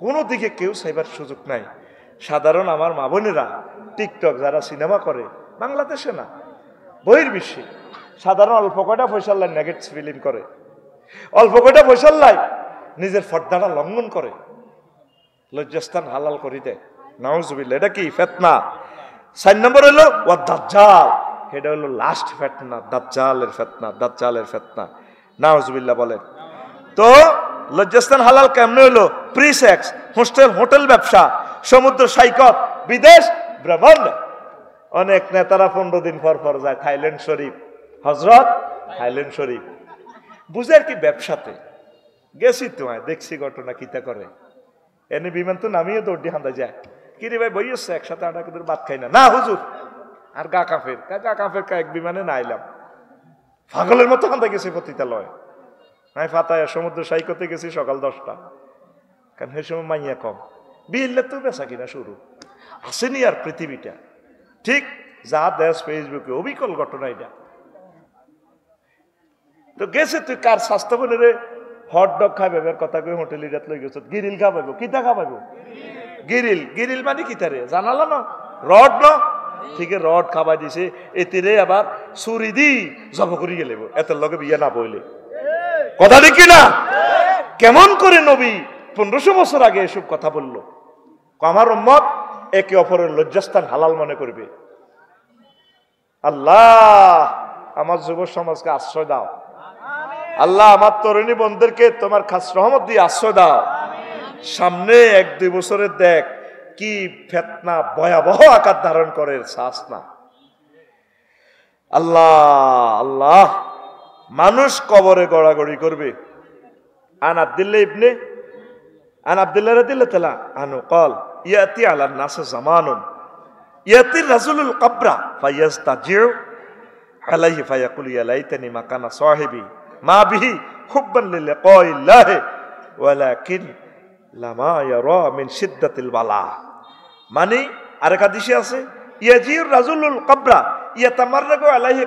[SPEAKER 1] কোনো দিকে কেউ চাইবার সুযোগ নাই। সাধারণ আমার মা বোনেরা টিকটক যারা সিনেমা করে, বাংলাদেশে না বহির্বিশ্বে, সাধারণ অল্প কয়টা পয়সার লাই নেগেটিভ ফিল্ম করে, অল্প কয়টা পয়সার লাই নিজের ফর্দাটা লঙ্ঘন করে, লজ্জাস্থান হালাল করে দেয়। নাউজুবিল্লাহ, এটা কি ফিতনা? 4 নম্বর হলো ওয়া দাজ্জাল, এটা হলো লাস্ট ফিতনা, দাজ্জালের ফিতনা, দাজ্জালের ফিতনা। নাউজুবিল্লাহ বলেন। তো লজ্জাস্থান হালাল কেমনে হলো? প্রি সেক্স, হোটেল ব্যবসা, সমুদ্র সৈকত, বিদেশ ভ্রমণ। অনেক নেতারা 15 দিন পর পর যায় থাইল্যান্ড শরীফ, হজরত থাইল্যান্ড শরীফ, বুঝে আর কি ব্যবসাতে গেছি। তোমায় দেখছি ঘটনা কিতা করে, এনে বিমান তো নামিয়ে দৌড়ি হান্দা যায়, কিরে ভাই বই হচ্ছে একসাথে আমরা কিন্তু ভাত খাই না, না হুজুর আর গা কাফের এক বিমানে না আইলাম, পাগলের মতো হান্দা গেছি পতিতালয়। আমি ফাতায় সমুদ্র সৈকতে গেছি সকাল 10টা, কারণ সেই সময় মাইয়া কম, বিল্লে তো বেচা কিনা শুরু আসেনি আর পৃথিবীটা। ঠিক যা দেশ ফেসবুকে অবিকল ঘটনা এটা। তো গেছে তুই কার স্বাস্থ্যবনের হট ডগ খাবে কথা কই হোটেল ইরাত লই গেছ, গিরিল খাবাইবো, কিতা খাবাইবো? গিরিল মানে কিতারে জানালা না, রড না, ঠিক রড খাবাই দিছে, এতিরে আবার ছুরি দি জব করি গেলে এত লগে বিয়া না বইলে, কথা দেখি না? কেমন করে নবী 1500 বছর আগে এসব কথা বললো? আমার উম্মত একে অপরের লজ্জাস্থান হালাল মনে করবে। আল্লাহ আমার যুব সমাজকে আশ্রয় দাও, আল্লাহ আমার তরুণী বন্ধুদেরকে তোমার খাস রহমত দিয়ে আশ্রয় দাও। সামনে 1-2 বছরের দেখ কি ফিতনা ভয়াবহ আকার ধারণ করে, শ্বাস না। আল্লাহ আল্লাহ, মানুষ কবরে গড়াগড়ি করবে। আন আব্দুল্লাহ রাদিয়াল্লাহু তাআলা আনহু قال ইয়াতি আলা নাস জামানুন ইয়াতি রাজুলুল কবরা ফায়াস্তাজিউ আলাইহি ফায়াকুলু ইয়া লাইতানি মাকানা সাহিবি মা বিহি হুব্বান লিল্লাহি ওয়ালাকিন লামা ইয়ারা মিন শিদ্দাতিল বালা। মানে আরেক হাদিসে আছে ইয়াজিউ রাজুলুল কবরা ইয়াতামাররাগু আলাইহি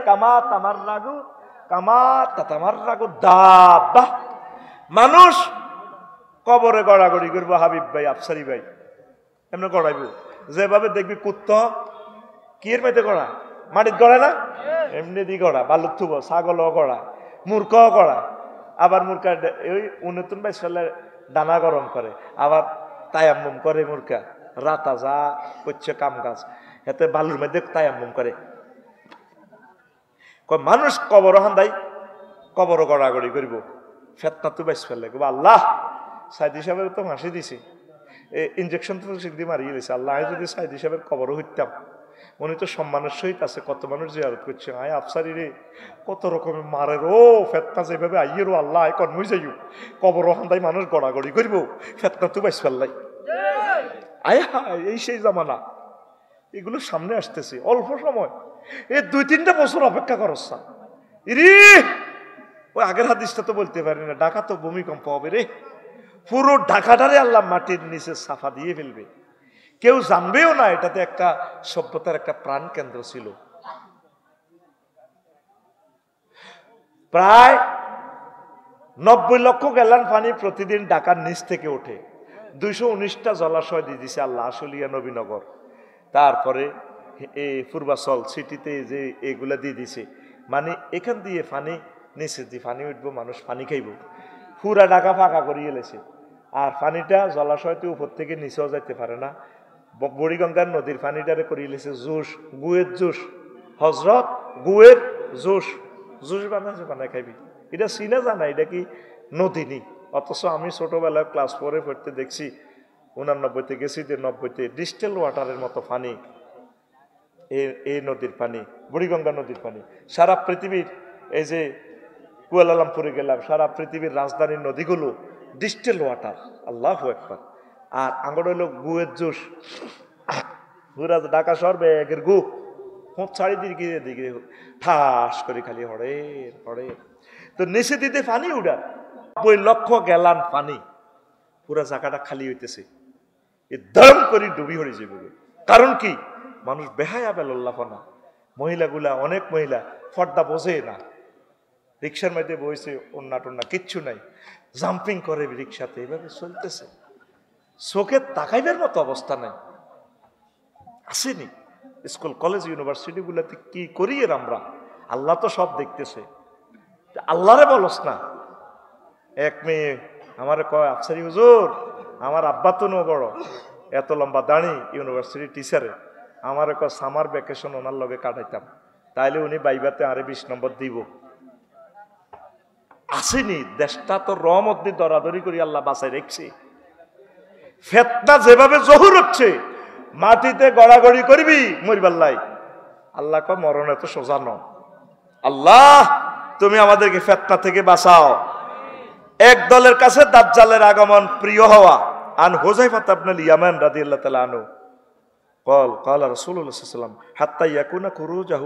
[SPEAKER 1] কামা তাতামাররাগু দাব্বা। মানুষ কবরে গড়াগড়ি করবো, হাবিব ভাই আফসারি ভাই এমনি গড়াইব, যেভাবে দেখবি কুত্তা কি এর মেতে গড়া, মাটির গড়ে না, এমনি দি গড়া, বালুর থুব, ছাগলও গড়া, মূর্খও গড়া। আবার মূর্খা ওই 29 সালে দানা গরম করে, আবার তায়াম্মুম করে মূর্খা, রাতা যা করছে কাম কাজ, এতে বালুর মধ্যে তায়াম্মুম করে। মানুষ কবর হান্দাই কবর গড়াগড়ি করবো, ফেতনা তো বাইস ফেললে আল্লাহ। সাইদ হিসাবে তো ফাঁসি দিছে, ইঞ্জেকশন তো শিখদি মারিয়ে দিছে। আল্লাহ যদি সাইদ হিসাবের কবরও হইতাম, উনি তো সম্মানের সহিত আছে, কত মানুষ জিয়ারত করছে, আয় আফসারি রে কত রকমের মারে রো ফেতনা যেভাবে আইয়ে রো, আল্লাহ আয় কর্মই যাইও কবর হান্দাই মানুষ গড়াগড়ি করবো, ফেতনা তো বাইস ফেললাই। আয় হায়, এই সেই জামানা, এগুলো সামনে আসতেছে অল্প সময়, এই 2-3টা বছর অপেক্ষা করছ। ইরে ওই আগের হাদিসটা তো বলতে পারি না, ঢাকা তো ভূমিকম্প হবে রে, পুরো ঢাকাটারে আল্লাহ মাটির নিচে সাফা দিয়ে ফেলবে, কেউ জানবেও না এটাতে একটা সভ্যতার একটা প্রাণ কেন্দ্র ছিল। প্রায় 90 লক্ষ গ্যালন পানি প্রতিদিন ঢাকার নিচ থেকে ওঠে, 219টা জলাশয় দিয়ে দিছে আল্লাহ, আশুলিয়া, নবীনগর, তারপরে এই পূর্বাচল সিটিতে যে এগুলা দিয়ে দিছে। মানে এখান দিয়ে পানি নিচে দিয়ে পানি উঠবো, মানুষ পানি খাইব, পুরা ঢাকা ফাঁকা করিয়ে এলেছে। আর পানিটা জলাশয়তে উপর থেকে নিচেও যাইতে পারে না, বুড়িগঙ্গার নদীর পানিটারে করিয়ে এলেছে জুস, গুয়ের জুস, হজরত গুয়ের জুস, জুস বানায় খাইবি। এটা চিনা জানা এটা কি নদী নি, অথচ আমি ছোটবেলায় ক্লাস 4-এ পড়তে দেখছি, 89-তে গেছি, 90-তে ডিস্টেল ওয়াটারের মতো পানি এই নদীর পানি, বুড়িগঙ্গা নদীর পানি। সারা পৃথিবীর, এই যে কুয়ালালামপুরে গেলাম, সারা পৃথিবীর রাজধানীর নদীগুলো ডিস্টেল ওয়াটার, আল্লাহু আকবার। আর আঙ্গর হইল গুয়ের জুস, পুরা ঢাকা শহর ব্যাগের গু হোঁচ ছাড়ি দিকে দিকে ঠাস করে খালি হড়ের হড়ের। তো নিচে দিতে পানি উড়া 90 লক্ষ গ্যালন পানি, পুরা জায়গাটা খালি হইতেছে, এ দম করে ডুবি হয়ে যাবে। কারণ কি? মানুষ বেহায়া বেল্লাফনা, মহিলাগুলা, অনেক মহিলা ফর্দা বোঝে না, রিক্সার মধ্যে বইছে, ওন্না টোন্না কিচ্ছু নাই, জাম্পিং করে রিক্সাতে, এভাবে চলতেছে, চোখে তাকাইবার মতো অবস্থা নাই। আসেনি স্কুল কলেজ ইউনিভার্সিটি গুলাতে কি করি এর আমরা? আল্লাহ তো সব দেখতেছে, আল্লাহরে বলস না। এক মেয়ে আমারে কয়, আফসারি হুজুর, আমার আব্বা তো নো বড়, এত লম্বা দাঁড়ি, ইউনিভার্সিটি টিচারে, আমার এক সামার ভ্যাকেশন ওনার লগে কাটাইতাম, তাইলে উনি বাইবাতে আরে 20 নম্বর দিব। আসেনি, দেশটা তো রহমত দিয়ে দরাদরি করি আল্লাহ বাঁচাই রেখছি। ফেতনা যেভাবে জহুর হচ্ছে, মাটিতে গড়াগড়ি করবি মরিবাল্লাই। আল্লাহ কয় মরণ এত সোজা ন। আল্লাহ তুমি আমাদেরকে ফেতনা থেকে বাঁচাও। এক দলের কাছে দাজ্জালের আগমন প্রিয় হওয়া। আন হুযায়ফা ইবনুল ইয়ামান রাদিয়াল্লাহু তাআলা আনহু قال رسول الله صلى الله عليه وسلم حتى يكون خروجه।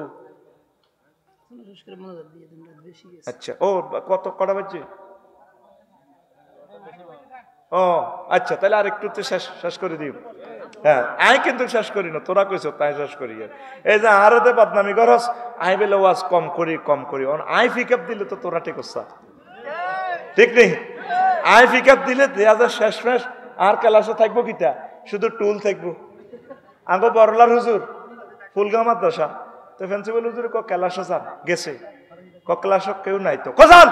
[SPEAKER 1] আচ্ছা, ও কত কটা বাজে? ও আচ্ছা, তাহলে আর একটু শেষ করে দিও। হ্যাঁ, আই কিন্তু শেষ করি না, তোরা কইছ তাই শেষ করি। এই যে আরতে বদনামি করস, আই বেলে ওয়াজ কম করি আই পিকআপ দিলে তো তোরা ঠিক হচ্ছে, ঠিক নেই? আই পিকআপ দিলে দেয়া যায় শেষ আর ক্লাসে থাকবো কিটা, শুধু টুল থাকবো। আগে বড়লার হুজুর ফুলগাঁও মাদ্রাসা, তো প্রিন্সিপাল হুজুর ক্লাসে যান, গেছে। ক্লাস কেউ নাই তো কজান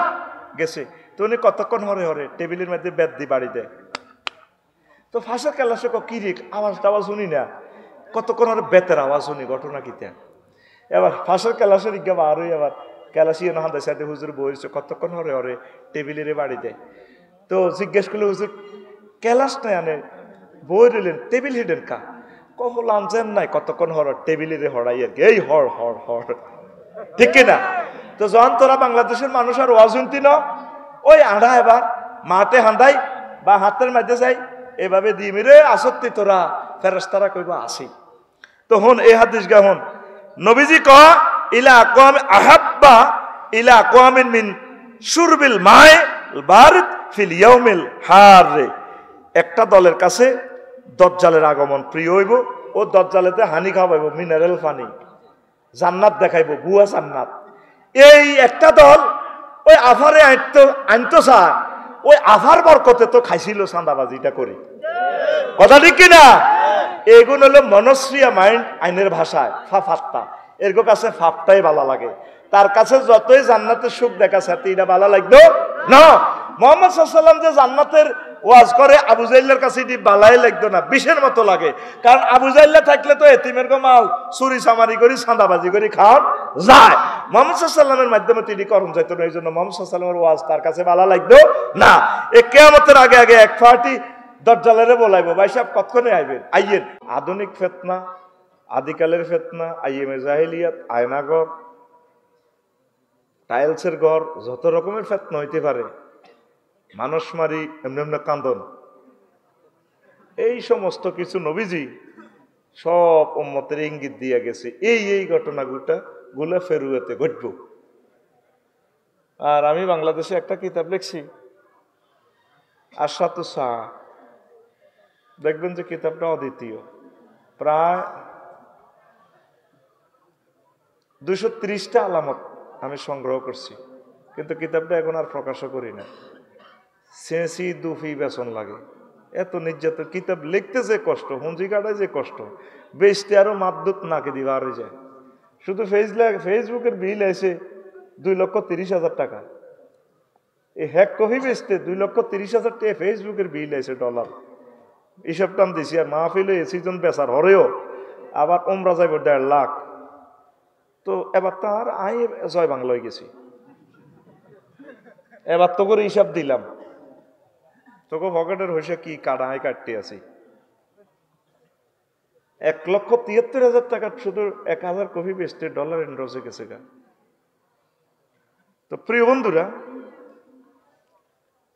[SPEAKER 1] গেছে। তো উনি কতক্ষণ হরে টেবিলের মধ্যে বেদ দি বাড়ি দেয়। তো ফাঁসের ক্লাসে কি রে আওয়াজ টাওয়াজ শুনি না, কতক্ষণ হরে বেতের আওয়াজ শুনি, ঘটনা কিতা। এবার ফাঁসের ক্লাসের ইজ্ঞা আরোই আবার ক্লাসি না হাতে সাথে হুজুর বইছে কতক্ষণ হরে টেবিলের বাড়ি দেয়। তো জিজ্ঞেস করলে হুজুর ক্লাস নাই আনে বই রইলেন, টেবিল হিডেন কা কখন আনছেন নাই, কতক্ষণ টেবিলের হড়াই আর কি, এই হড় ঠিক কিনা? তো যখন তোরা বাংলাদেশের মানুষ আর ওয়াজ শুনতি না, ওই আড়া এবার মাঠে হাঁদাই বা হাতের মাঝে যাই, এভাবে দি মেরে আসত্তি তোরা ফেরেশতারা কইবা আসি। তো হন এই হাদিস গা হন, নবীজি কয় ইলা আকওয়াম আহাব্বা ইলা আকওয়ামিন মিন শুরবিল মায়ে বারিদ ফিল ইয়াউমিল হার। একটা দলের কাছে দজ্জালের আগমন প্রিয় হইব, ও দজ্জালেতে হানি খাওয়াইব মিনারেল পানি, জান্নাত দেখাইব, বুয়া জান্নাত। এই একটা দল ওই আফারে আনতো চায়, ওই আফার বরকতে তো খাইছিল চাঁদাবাজিটা করি, কথা ঠিক কিনা? এগুলো হলো মনস্রিয়া মাইন্ড, আইনের ভাষায় ফাফাত্তা। এর কাছে ফাপটাই ভালো লাগে, তার কাছে যতই জান্নাতের সুখ দেখাচ্ছে এটা ভালো লাগতো না। মুহাম্মদ সাল্লাল্লাহু আলাইহি ওয়াসাল্লাম যে জান্নাতের ওয়াজ করে, আবু জাহলের কাছে এটি বালাই লাগতো না, বিষের মতো লাগে। কারণ আবু জাহলে থাকলে তো এতিমের মাল চুরি চামারি করি চাঁদাবাজি করি খাওয়ান যায়, মুহাম্মদ সাল্লাল্লাহু আলাইহি ওয়াসাল্লামের মাধ্যমে তিনি করণ যাইতো না। এই জন্য মুহাম্মদ সাল্লাল্লাহু আলাইহি ওয়াসাল্লামের ওয়াজ তার কাছে ভালো লাগতো না। এ কিয়ামতের আগে এক পার্টি দজ্জালেরে বলাইবো, ভাই সাহেব কতক্ষণে আইবেন? আইয়েন। আধুনিক ফিতনা, আদিকালের ফিতনা, আইএমএ জাহেলিয়াত, আয়নাঘর, টাইলসের ঘর, যত রকমের ফিতনা হইতে পারে, মানুষ মারি, এমনি কান্দন, এই সমস্ত কিছু নবীজি সব উম্মতের ইঙ্গিত দিয়ে গেছে। এই ঘটনাগুলা ফেরুয়াতে ঘটব। আর আমি বাংলাদেশে একটা কিতাব লিখছি আশাতু সা, দেখবেন যে কিতাবটা অদ্বিতীয়, প্রায় 230টা আলামত আমি সংগ্রহ করছি, কিন্তু কিতাবটা এখন আর প্রকাশও করি না। সেঁসি দুফি বেসন লাগে, এত নির্যাতন। কিতাব লিখতে যে কষ্ট, হুঞ্জি কাটায় যে কষ্ট, বেচতে আরো মাদ্দুত নাকে দিবা আর যায়। শুধু ফেসবুকের বিল এসে 2,30,000 টাকা, এই হ্যাক কফি বেচতে 2,30,000 টাকা ফেসবুকের বিল এসে ডলার। এইসব টান দিছি। আর মাহফিলে সিজন বেচার হরেও আবার ওমরা যাইব 1.5 লাখ। তো এবার তো আর জয় বাংলায় গেছি, এবার তো করে হিসাব দিলাম, তোকে পকেটের হয়েছে কি কাটায় কাটতে আছি। 1,73,000 টাকা শুধু 1,000 কপি বেচতে ডলার এন্ড্রসে গেছে গা। তো প্রিয় বন্ধুরা,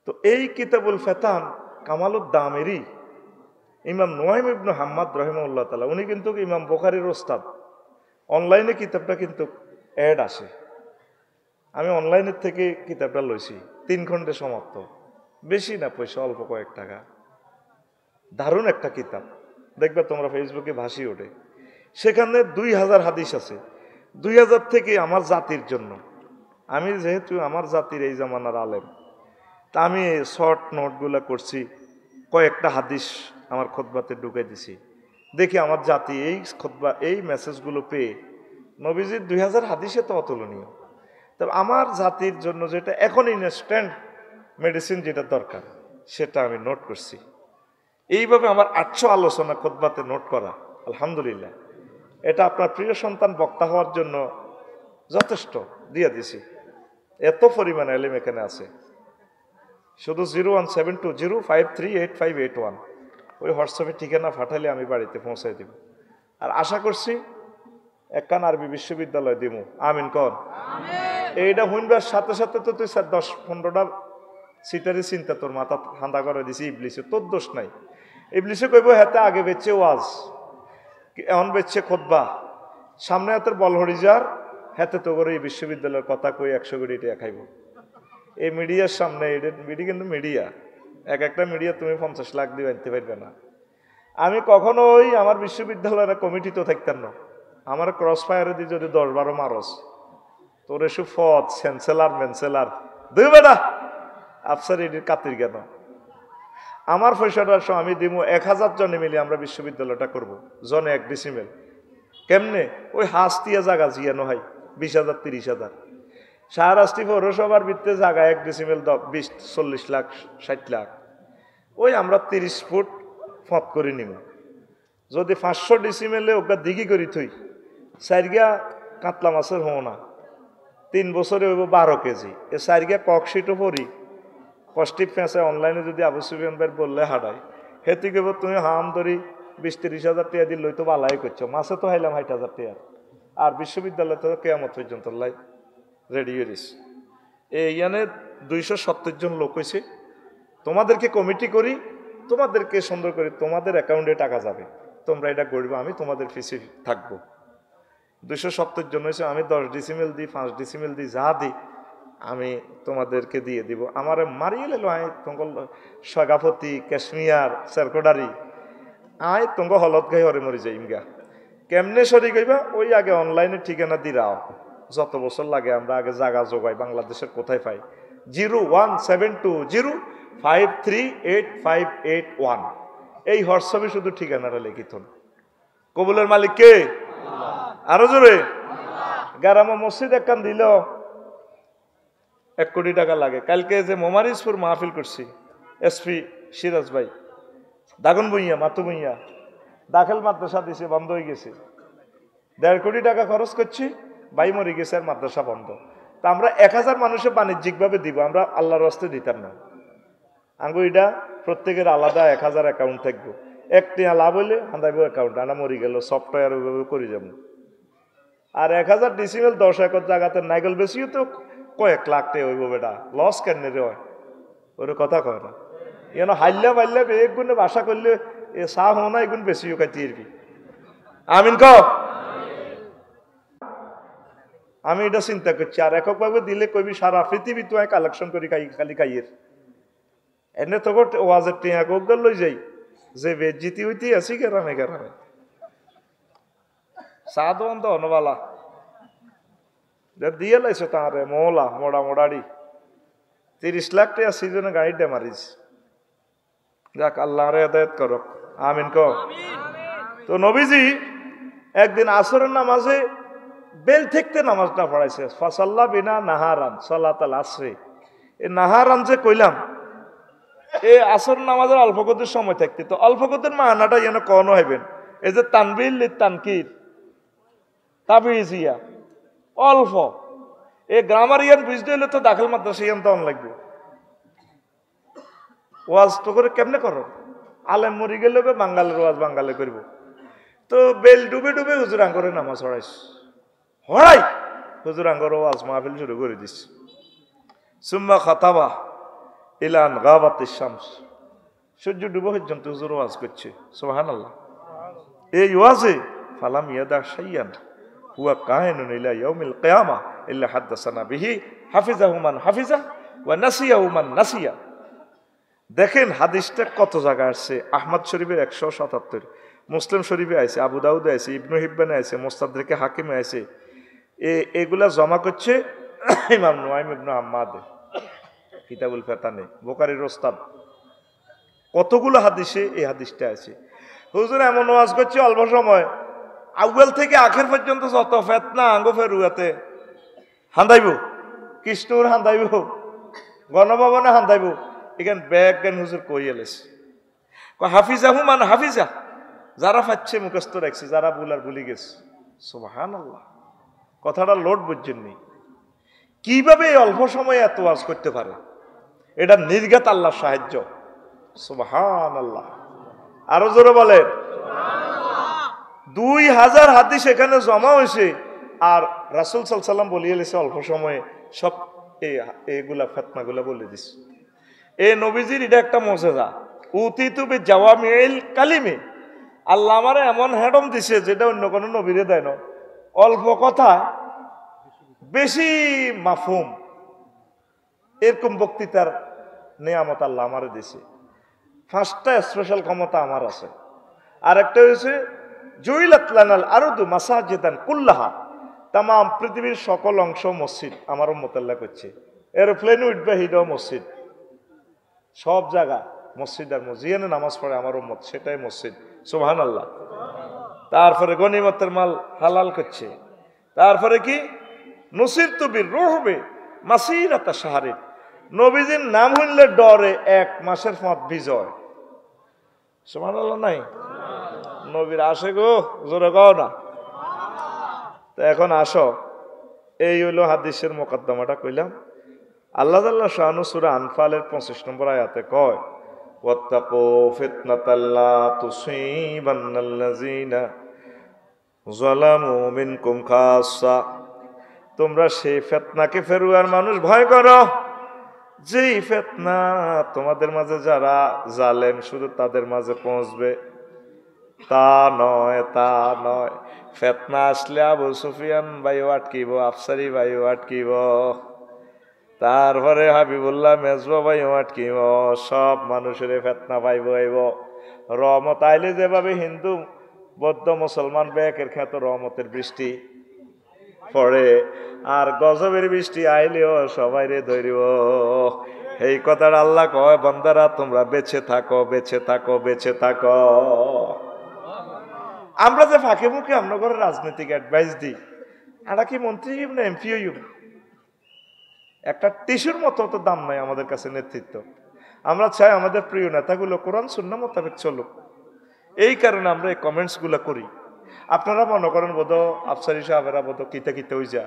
[SPEAKER 1] তো এই কিতাবুল ফেতান কামালুদ দামেরি, ইমাম নুয়াইম ইবনে হাম্মাদ রাহিমাহুল্লাহ তাআলা, উনি কিন্তু ইমাম বুখারীর ওস্তাদ। অনলাইনে কিতাবটা কিন্তু অ্যাড আসে, আমি অনলাইনের থেকে কিতাবটা লইছি, 3 খণ্ডে সমাপ্ত, বেশি না, পয়সা অল্প কয়েক টাকা। দারুণ একটা কিতাব, দেখবে তোমরা ফেসবুকে ভাসি ওঠে। সেখানে 2000 হাদিস আছে। 2000 থেকে আমার জাতির জন্য, আমি যেহেতু আমার জাতির এই জামানার আলেম, তা আমি শর্ট নোটগুলো করছি, কয়েকটা হাদিস আমার খুতবাতে ঢুকে দিছি। দেখি আমার জাতি এই খুতবা, এই মেসেজগুলো পেয়ে, নবীজির 2000 হাদিসে তো অতুলনীয়। তবে আমার জাতির জন্য যেটা এখন ইনস্ট্যান্ট মেডিসিন যেটা দরকার, সেটা আমি নোট করছি। এইভাবে আমার 800 আলোচনা খুতবাতে নোট করা, আলহামদুলিল্লাহ। এটা আপনার প্রিয় সন্তান বক্তা হওয়ার জন্য যথেষ্ট দিয়ে দিছি। এত পরিমাণ এলিম এখানে আছে। শুধু 01720538581 ওই হোয়াটসঅ্যাপে ঠিকানা পাঠালে আমি বাড়িতে পৌঁছাই দিব। আর আশা করছি একখান আরবি বিশ্ববিদ্যালয় দিব। আমিন কন। এইটা শুনবার সাথে সাথে তো তুই 10-15টা সিটারি চিন্তা তোর মাথা ঠান্ডা করে দিছি। ইবলিসে তোর দোষ নাই। ইবলিসে কইব হাতে আগে বেচছে ওয়াজ, এখন বেচছে খুতবা, সামনে হাতের বলহরি যার হাতে তো করে এই বিশ্ববিদ্যালয়ের কথা কই 100 কোটি টাকা খাইব। এই মিডিয়ার সামনে, মিডিয়া কিন্তু মিডিয়া, এক একটা মিডিয়া তুমি 50 লাখ দিয়ে আনতে পারবে না। আমি কখনো ওই আমার বিশ্ববিদ্যালয়ের কমিটি তো থাকতাম না। আমার ক্রস ফায়ারে দিয়ে যদি 10-12 মারস তোর এসব ফদ চ্যান্সেলার মেন্সেলার দুই বেটা আফসার এটির কাতির কেন? আমার পয়সাটা আমি দিব 1000 জনে মিলে আমরা বিশ্ববিদ্যালয়টা করব, জনে 1 ডিসিমেল। কেমনে? ওই হাস্তিয়া জায়গা জিয়ানো হয় 20,000 30,000। শাহরাস্তি পৌরসভার ভিত্তিতে জায়গা 1 ডিসিমেল 20-40 লাখ 60 লাখ। ওই আমরা 30 ফুট ফত করে নিব। যদি 500 ডিসিমেলে ওকে দিঘি করি থই, 4 কাতলা মাছের হো না, 3 বছরে হইব 12 কেজি। এ 4 ককশিটও পরি পজিটিভ ফেঁসে অনলাইনে যদি আবু সুফিয়ান ভাই বললে হাঁটাই হেতু কেব তুমি হাম ধরি 20-30,000 টাকা দিয়ে লই তো বালাই করছো। মাছে তো হাইলাম 60,000 টাকা। আর বিশ্ববিদ্যালয় তো কেয়ামত পর্যন্ত লাই রেডি হয়েছে। এইখানে 270 জন লোক হয়েছে। তোমাদেরকে কমিটি করি, তোমাদেরকে সুন্দর করি, তোমাদের অ্যাকাউন্টে টাকা যাবে, তোমরা এটা করবে, আমি তোমাদের ফিসে থাকবো। 270 জন হয়েছে। আমি 10 ডিসিমেল দিই, 5 ডিসিমেল দিই, যা দিই আমি তোমাদেরকে দিয়ে দিব। আমার মারিয়ে লেলো আয় তঙ্গল সগাপতি কাশ্মীর সেরকোডারি আয় তঙ্গ হলত গাই হরে মরি যাই গা। কেমনে সরি গইবা? ওই আগে অনলাইনে ঠিকানা দিরাও, যত বছর লাগে আমরা আগে জায়গা যোগাই বাংলাদেশের কোথায় পাই। 01720538581 এই হোয়াটসঅ্যাপে শুধু ঠিকানাটা লিখিত। কবুলের মালিক কে? আরো জোরে। গারামা মসজিদ একখান দিল 1 কোটি টাকা লাগে। কালকে যে মোমারিজপুর মাহফিল করছি, এসপি সিরাজ ভাই দাগন বইয়া মাতু বইয়া দাখিল মাদ্রাসা দিছে, বন্ধ হয়ে গেছে। 1.5 কোটি টাকা খরচ করছি, ভাই মরে গেছে আর মাদ্রাসা বন্ধ। তা আমরা 1000 মানুষে বাণিজ্যিকভাবে দিব, আমরা আল্লাহর রাস্তে দিতাম না। আঙ্গু এটা প্রত্যেকের আলাদা 1000 অ্যাকাউন্ট থাকবো। 1 টাকা লাভ হইলে হান্দাইব অ্যাকাউন্ট, আনা মরি গেল সফটওয়্যার ওইভাবে করে যাবো। আর 1000 ডিসিমেল 10 একর জায়গাতে নাইগল বেশিও তো কয়েক লাখ টাকা হইব। বেটা লস কেন রে হয়? ওর কথা কয় না। এন হাইল্লা পাইলে এক গুণে বাসা করলে এ চাহ হো না এগুণ বেশিও খাইতে এরবি। আমিন ক। আমি এটা চিন্তা করছি, আর এককভাবে দিলে কবি সারা পৃথিবী তো কালেকশন করি খালি খাইয়ের এনে তো ওয়াজের টিয়া গোগল লই যাই যে বেজিতি হইতে আছি গেরামে গেরামে সাধু অন্ত অনবালা দিয়ে লাইছো তাঁরে মোলা মোড়া মোড়াড়ি 30 লাখ টাকা সিজনে গাড়িটা মারিস। যাক আল্লাহ রে হেদায়েত করক। আমিন ক। তো নবীজি একদিন আসরের নামাজে বেল থেকে নামাজটা পড়াইছে, ফাসাল্লা বিনা নাহারান সালাতাল আসরে। এই নাহারান যে কইলাম এই আসর নামাজের অল্প কতের সময় থাকতে, তো অল্প কতের মানাটা যেন কন হইবেন। এই যে তানবিল তানকির তাবিজিয়া অল্প, এই গ্রামার ইয়ান বুঝতে হলে তো দাখিল মাদ্রাসা ইয়ান তো লাগবে। ওয়াজ তো করে কেমনে করো? আলেম মরি গেলে বাঙ্গালের ওয়াজ বাঙ্গালে করব। তো বেল ডুবে ডুবে হুজুর আঙ্গরে নামাজ হড়াইস হড়াই হুজুর আঙ্গর ওয়াজ মাহফিল শুরু করে দিস। সুম্মা খাতাবা ইলান গাবাতিশ শামস, সূর্য ডুবে পর্যন্ত হুজুর ওয়াজ করছে। সুবহানাল্লাহ। এই ওয়াজে ফালাম ইয়াদা শাইয়ান হুয়া কায়িনুন ইলা ইয়াউমিল কিয়ামা ইল্লা হাদাসানা বিহি হাফিজাহু মান হাফিজা ওয়া নাসিয়াহু মান নাসিয়া। দেখেন হাদিসটা কত জায়গায় আসছে। আহমদ শরীফের 177, মুসলিম শরীফে আছে, আবু দাউদে আছে, ইবনু হিব্বানে আছে, মুস্তাদরিকে হাকিমে আছে। এগুলা জমা করছে ইমাম নুয়াইম ইবনে হাম্মাদ কিতাবুল ফিতানে, বুখারীর ওস্তাদ। কতগুলো হাদিসে এই হাদিসটা আছে। হুজুর এমন ওয়াজ করছে অল্প সময়, আউয়াল থেকে আখের পর্যন্ত যত ফেতনা আঙ্গ ফেরুয়াতে হান্দাইব, কৃষ্ণুর হান্দাইব, গণভবনে হান্দাইব। এখানে ব্যাগ জ্ঞান হুজুর কই এলেছে। হাফিজা হুমান হাফিজা, যারা পাচ্ছে মুখস্থ রাখছে, যারা ভুল আর ভুলি গেছে। সুবহানাল্লাহ, কথাটা লোড বুঝছেননি। কিভাবে এই অল্প সময়ে এত ওয়াজ করতে পারে? এটা নির্ঘাত আল্লাহর সাহায্য। সুবহানাল্লাহ, আরো জোরে বলেন। 2000 হাদিস এখানে জমা হয়েছে, আর রাসূল সাল্লাল্লাহু আলাইহি ওয়াসাল্লাম বলিয়ে গেছে অল্প সময়ে সব এইগুলা ফিতনাগুলা বলে দিছে। এই নবীজির এটা একটা মুজিজা। উতিতু বিজাওয়ামিল কালিমে, আল্লাহ আমারে এমন হেডম দিছে যেটা অন্য কোনো নবীরে দেয় না। অল্প কথা বেশি মাফহুম, এরকম বক্তৃতার নিয়ামত আল্লাহ আমারে দিছে। 5টা স্পেশাল ক্ষমতা আমার আছে। আর একটা হয়েছে জুইলাত লানাল আরদু মাসাজিদান কুল্লাহা, তাম পৃথিবীর সকল অংশ মসজিদ আমার উম্মতের আল্লাহ করছে। এরোপ্লেন উঠবে হিডও মসজিদ, সব জায়গা মসজিদ আর মসজিদে নামাজ পড়ে আমার উম্মত, সেটাই মসজিদ। সুবহানাল্লাহ। তারপরে গনিমতের মাল হালাল করছে। তারপরে কি নুসিরতু বিররুহবি মাসিরাতা শাহরিন, নবীজির নাম হইলে ডরে 1 মাসের পথ বিজয়। সুবহানাল্লাহ নাই? নবীর আসে গো, জোরে কও না। তো এখন আসো, এই হইল হাদিসের মোকদ্দমাটা কইলাম। আল্লাহ তাআলা শানু সূরা আনফালের 25 নম্বর আয়াতে কয়, ওয়াত্তাকু ফিতনাতাল লা তুসিবান্নাল্লাযিনা যালামু মিনকুম খাসসা, তোমরা সেই ফিতনাকে ফেরুয়ার মানুষ ভয় করো, যেই ফিতনা তোমাদের মাঝে যারা জালেম শুধু তাদের মাঝে পৌঁছবে। তা নয়, তা নয়। ফিতনা আসলে আবু সুফিয়ান ভাইও আটকিব, আফসারি ভাইও আটকিব, তারপরে হাবিবুল্লাহ মেজবা ভাইও আটকিব, সব মানুষের ফিতনা পাইব আইব। রহমত আইলে যেভাবে হিন্দু বৌদ্ধ মুসলমান বেকের খ্যাত রহমতের বৃষ্টি পড়ে, আর গজবের বৃষ্টি আইলেও সবাই রে ধরিব। এই কথাটা আল্লাহ কয়, বান্দারা তোমরা বেঁচে থাকো, বেঁচে থাকো, বেঁচে থাকো। আমরা যে ফাঁকে মুখে আমরা করে রাজনৈতিক অ্যাডভাইস দিই, এটা কি মন্ত্রী না এমপি হইব? একটা টিস্যুর মতো তো দাম নাই আমাদের কাছে নেতৃত্ব। আমরা চাই আমাদের প্রিয় নেতাগুলো কোরআন সুন্নাহ মোতাবেক চলুক। এই কারণে আমরা এই কমেন্টসগুলো করি। আপনারা মনে করেন বোধ আফসারি সাহেবেরা বোধ কিতে কিতে হয়ে যা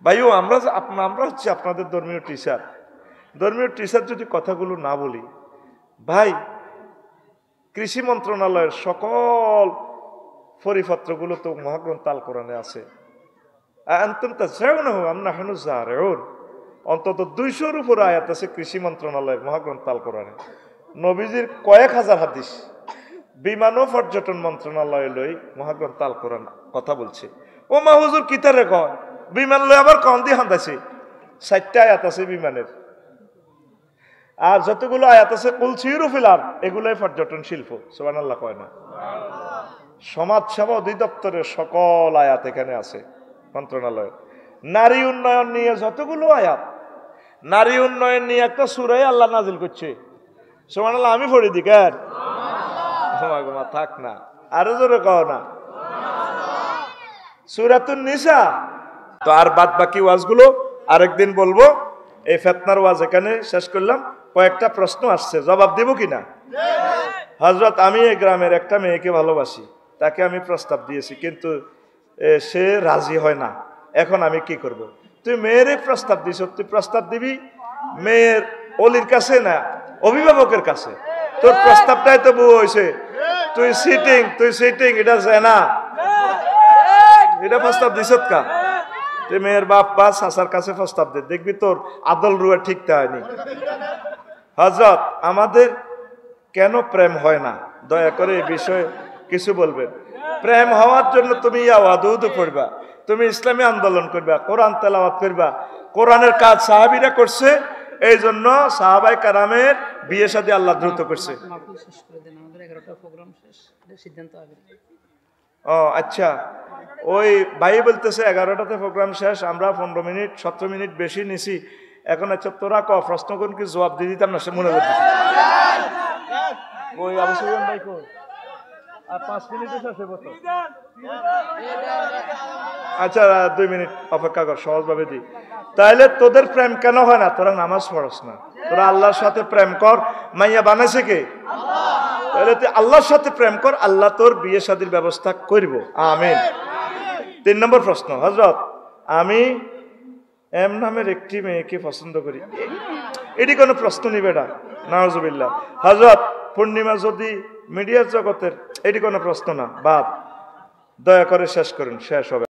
[SPEAKER 1] ভাইও, আমরা হচ্ছে আপনাদের ধর্মীয় টিচার। ধর্মীয় টিচার যদি কথাগুলো না বলি, ভাই কৃষি মন্ত্রণালয়ের সকল পরিপত্রগুলো তো মহাগ্রন্থ আল কোরআনে আছে। অন্তত 200-র উপর আয়াত আছে কৃষি মন্ত্রণালয়ের মহাগ্রন্থ আল কোরআনে। নবীজির কয়েক হাজার হাদিস। বিমান ও পর্যটন মন্ত্রণালয় লই মহাগ্রন্থ আল কোরআন কথা বলছে। ও মা হুজুর কিতারে কয় বিমান লই আবার কম দিয়ে হান্দাছে। 4টা আয়াত আছে বিমানের, আর যতগুলো আয়াত আছে কুল সিরু ফিল আরদ, এগুলাই পর্যটন শিল্প। সুবহানাল্লাহ কয় না? সমাজ সেবা অধিদপ্তরের সকল আয়াত এখানে আছে মন্ত্রণালয়। নারী উন্নয়ন নিয়ে যতগুলো আয়াত, নারী উন্নয়ন নিয়ে একটা সূরা আল্লাহ নাজিল করছে। সুবহানাল্লাহ, আমি পড়ে দিই কেন? থাক না, আরো জোরে কও না। সূরাতুন নিসা। তো আর বাদ বাকি ওয়াজগুলো আরেকদিন বলবো। এই ফিতনার ওয়াজ এখানে শেষ করলাম। কয়েকটা প্রশ্ন আসছে, জবাব দেব কিনা? হযরত, আমি এই গ্রামের একটা মেয়েকে ভালোবাসি, তাকে আমি প্রস্তাব দিয়েছি, কিন্তু সে রাজি হয় না। এখন আমি কি করব? তুই মেয়েরই প্রস্তাব দিছ, তুই প্রস্তাব দিবি মেয়ের অলির কাছে না অভিভাবকের কাছে। তোর প্রস্তাবটাই তো বউ হয়েছে, তুই সিটিং এটা জানা, এটা প্রস্তাব দিছ কা? তুই মেয়ের বাপ বা চাচার কাছে প্রস্তাব দে, দেখবি তোর আদল রুয়া ঠিকটা হয়নি। হযরত, আমাদের কেন প্রেম হয় না, দয়া করে এই বিষয়ে কিছু বলবেন। প্রেম হওয়ার জন্য তুমি ইয়াওয়াদুদ পড়বা, তুমি ইসলামী আন্দোলন করবা, কোরআন তেলাওয়াত করবা। কোরআনের কাজ সাহাবীরা করছে, এই জন্য সাহাবায়ে কেরামের বিয়ে শাদী আল্লাহ দ্রুত করছে। ও আচ্ছা, ওই ভাই বলতেছে 11টাতে প্রোগ্রাম শেষ, আমরা 15 মিনিট 17 মিনিট বেশি নিছি। এখন আচ্ছা তোরা ক প্রশ্ন কোন কি জবাব দিয়ে দিতাম না, সে মনে করতে ওই আবু সুফিয়ান ভাই কই? আর 5 মিনিটে শেষ হবে তো। আচ্ছা 2 মিনিট অপেক্ষা কর, সহজভাবে দিই। তাইলে তোদের প্রেম কেন হয় না? তোরা নামাজ পড়স না, তোরা আল্লাহর সাথে প্রেম কর। মাইয়া বানাইছে কে? আল্লাহ। তাহলে তুই আল্লাহর সাথে প্রেম কর, আল্লাহ তোর বিয়ে শাদীর ব্যবস্থা করব। আমিন। 3 নম্বর প্রশ্ন, হযরত আমি এম নামের একটি মেয়েকে পছন্দ করি, এটি কোনো প্রশ্ন নিবে না, নাউজুবিল্লাহ। হযরত পূর্ণিমা যদি মিডিয়ার জগতের, এটি কোনো প্রশ্ন না, বাদ। দয়া করে শেষ করুন, শেষ হবে।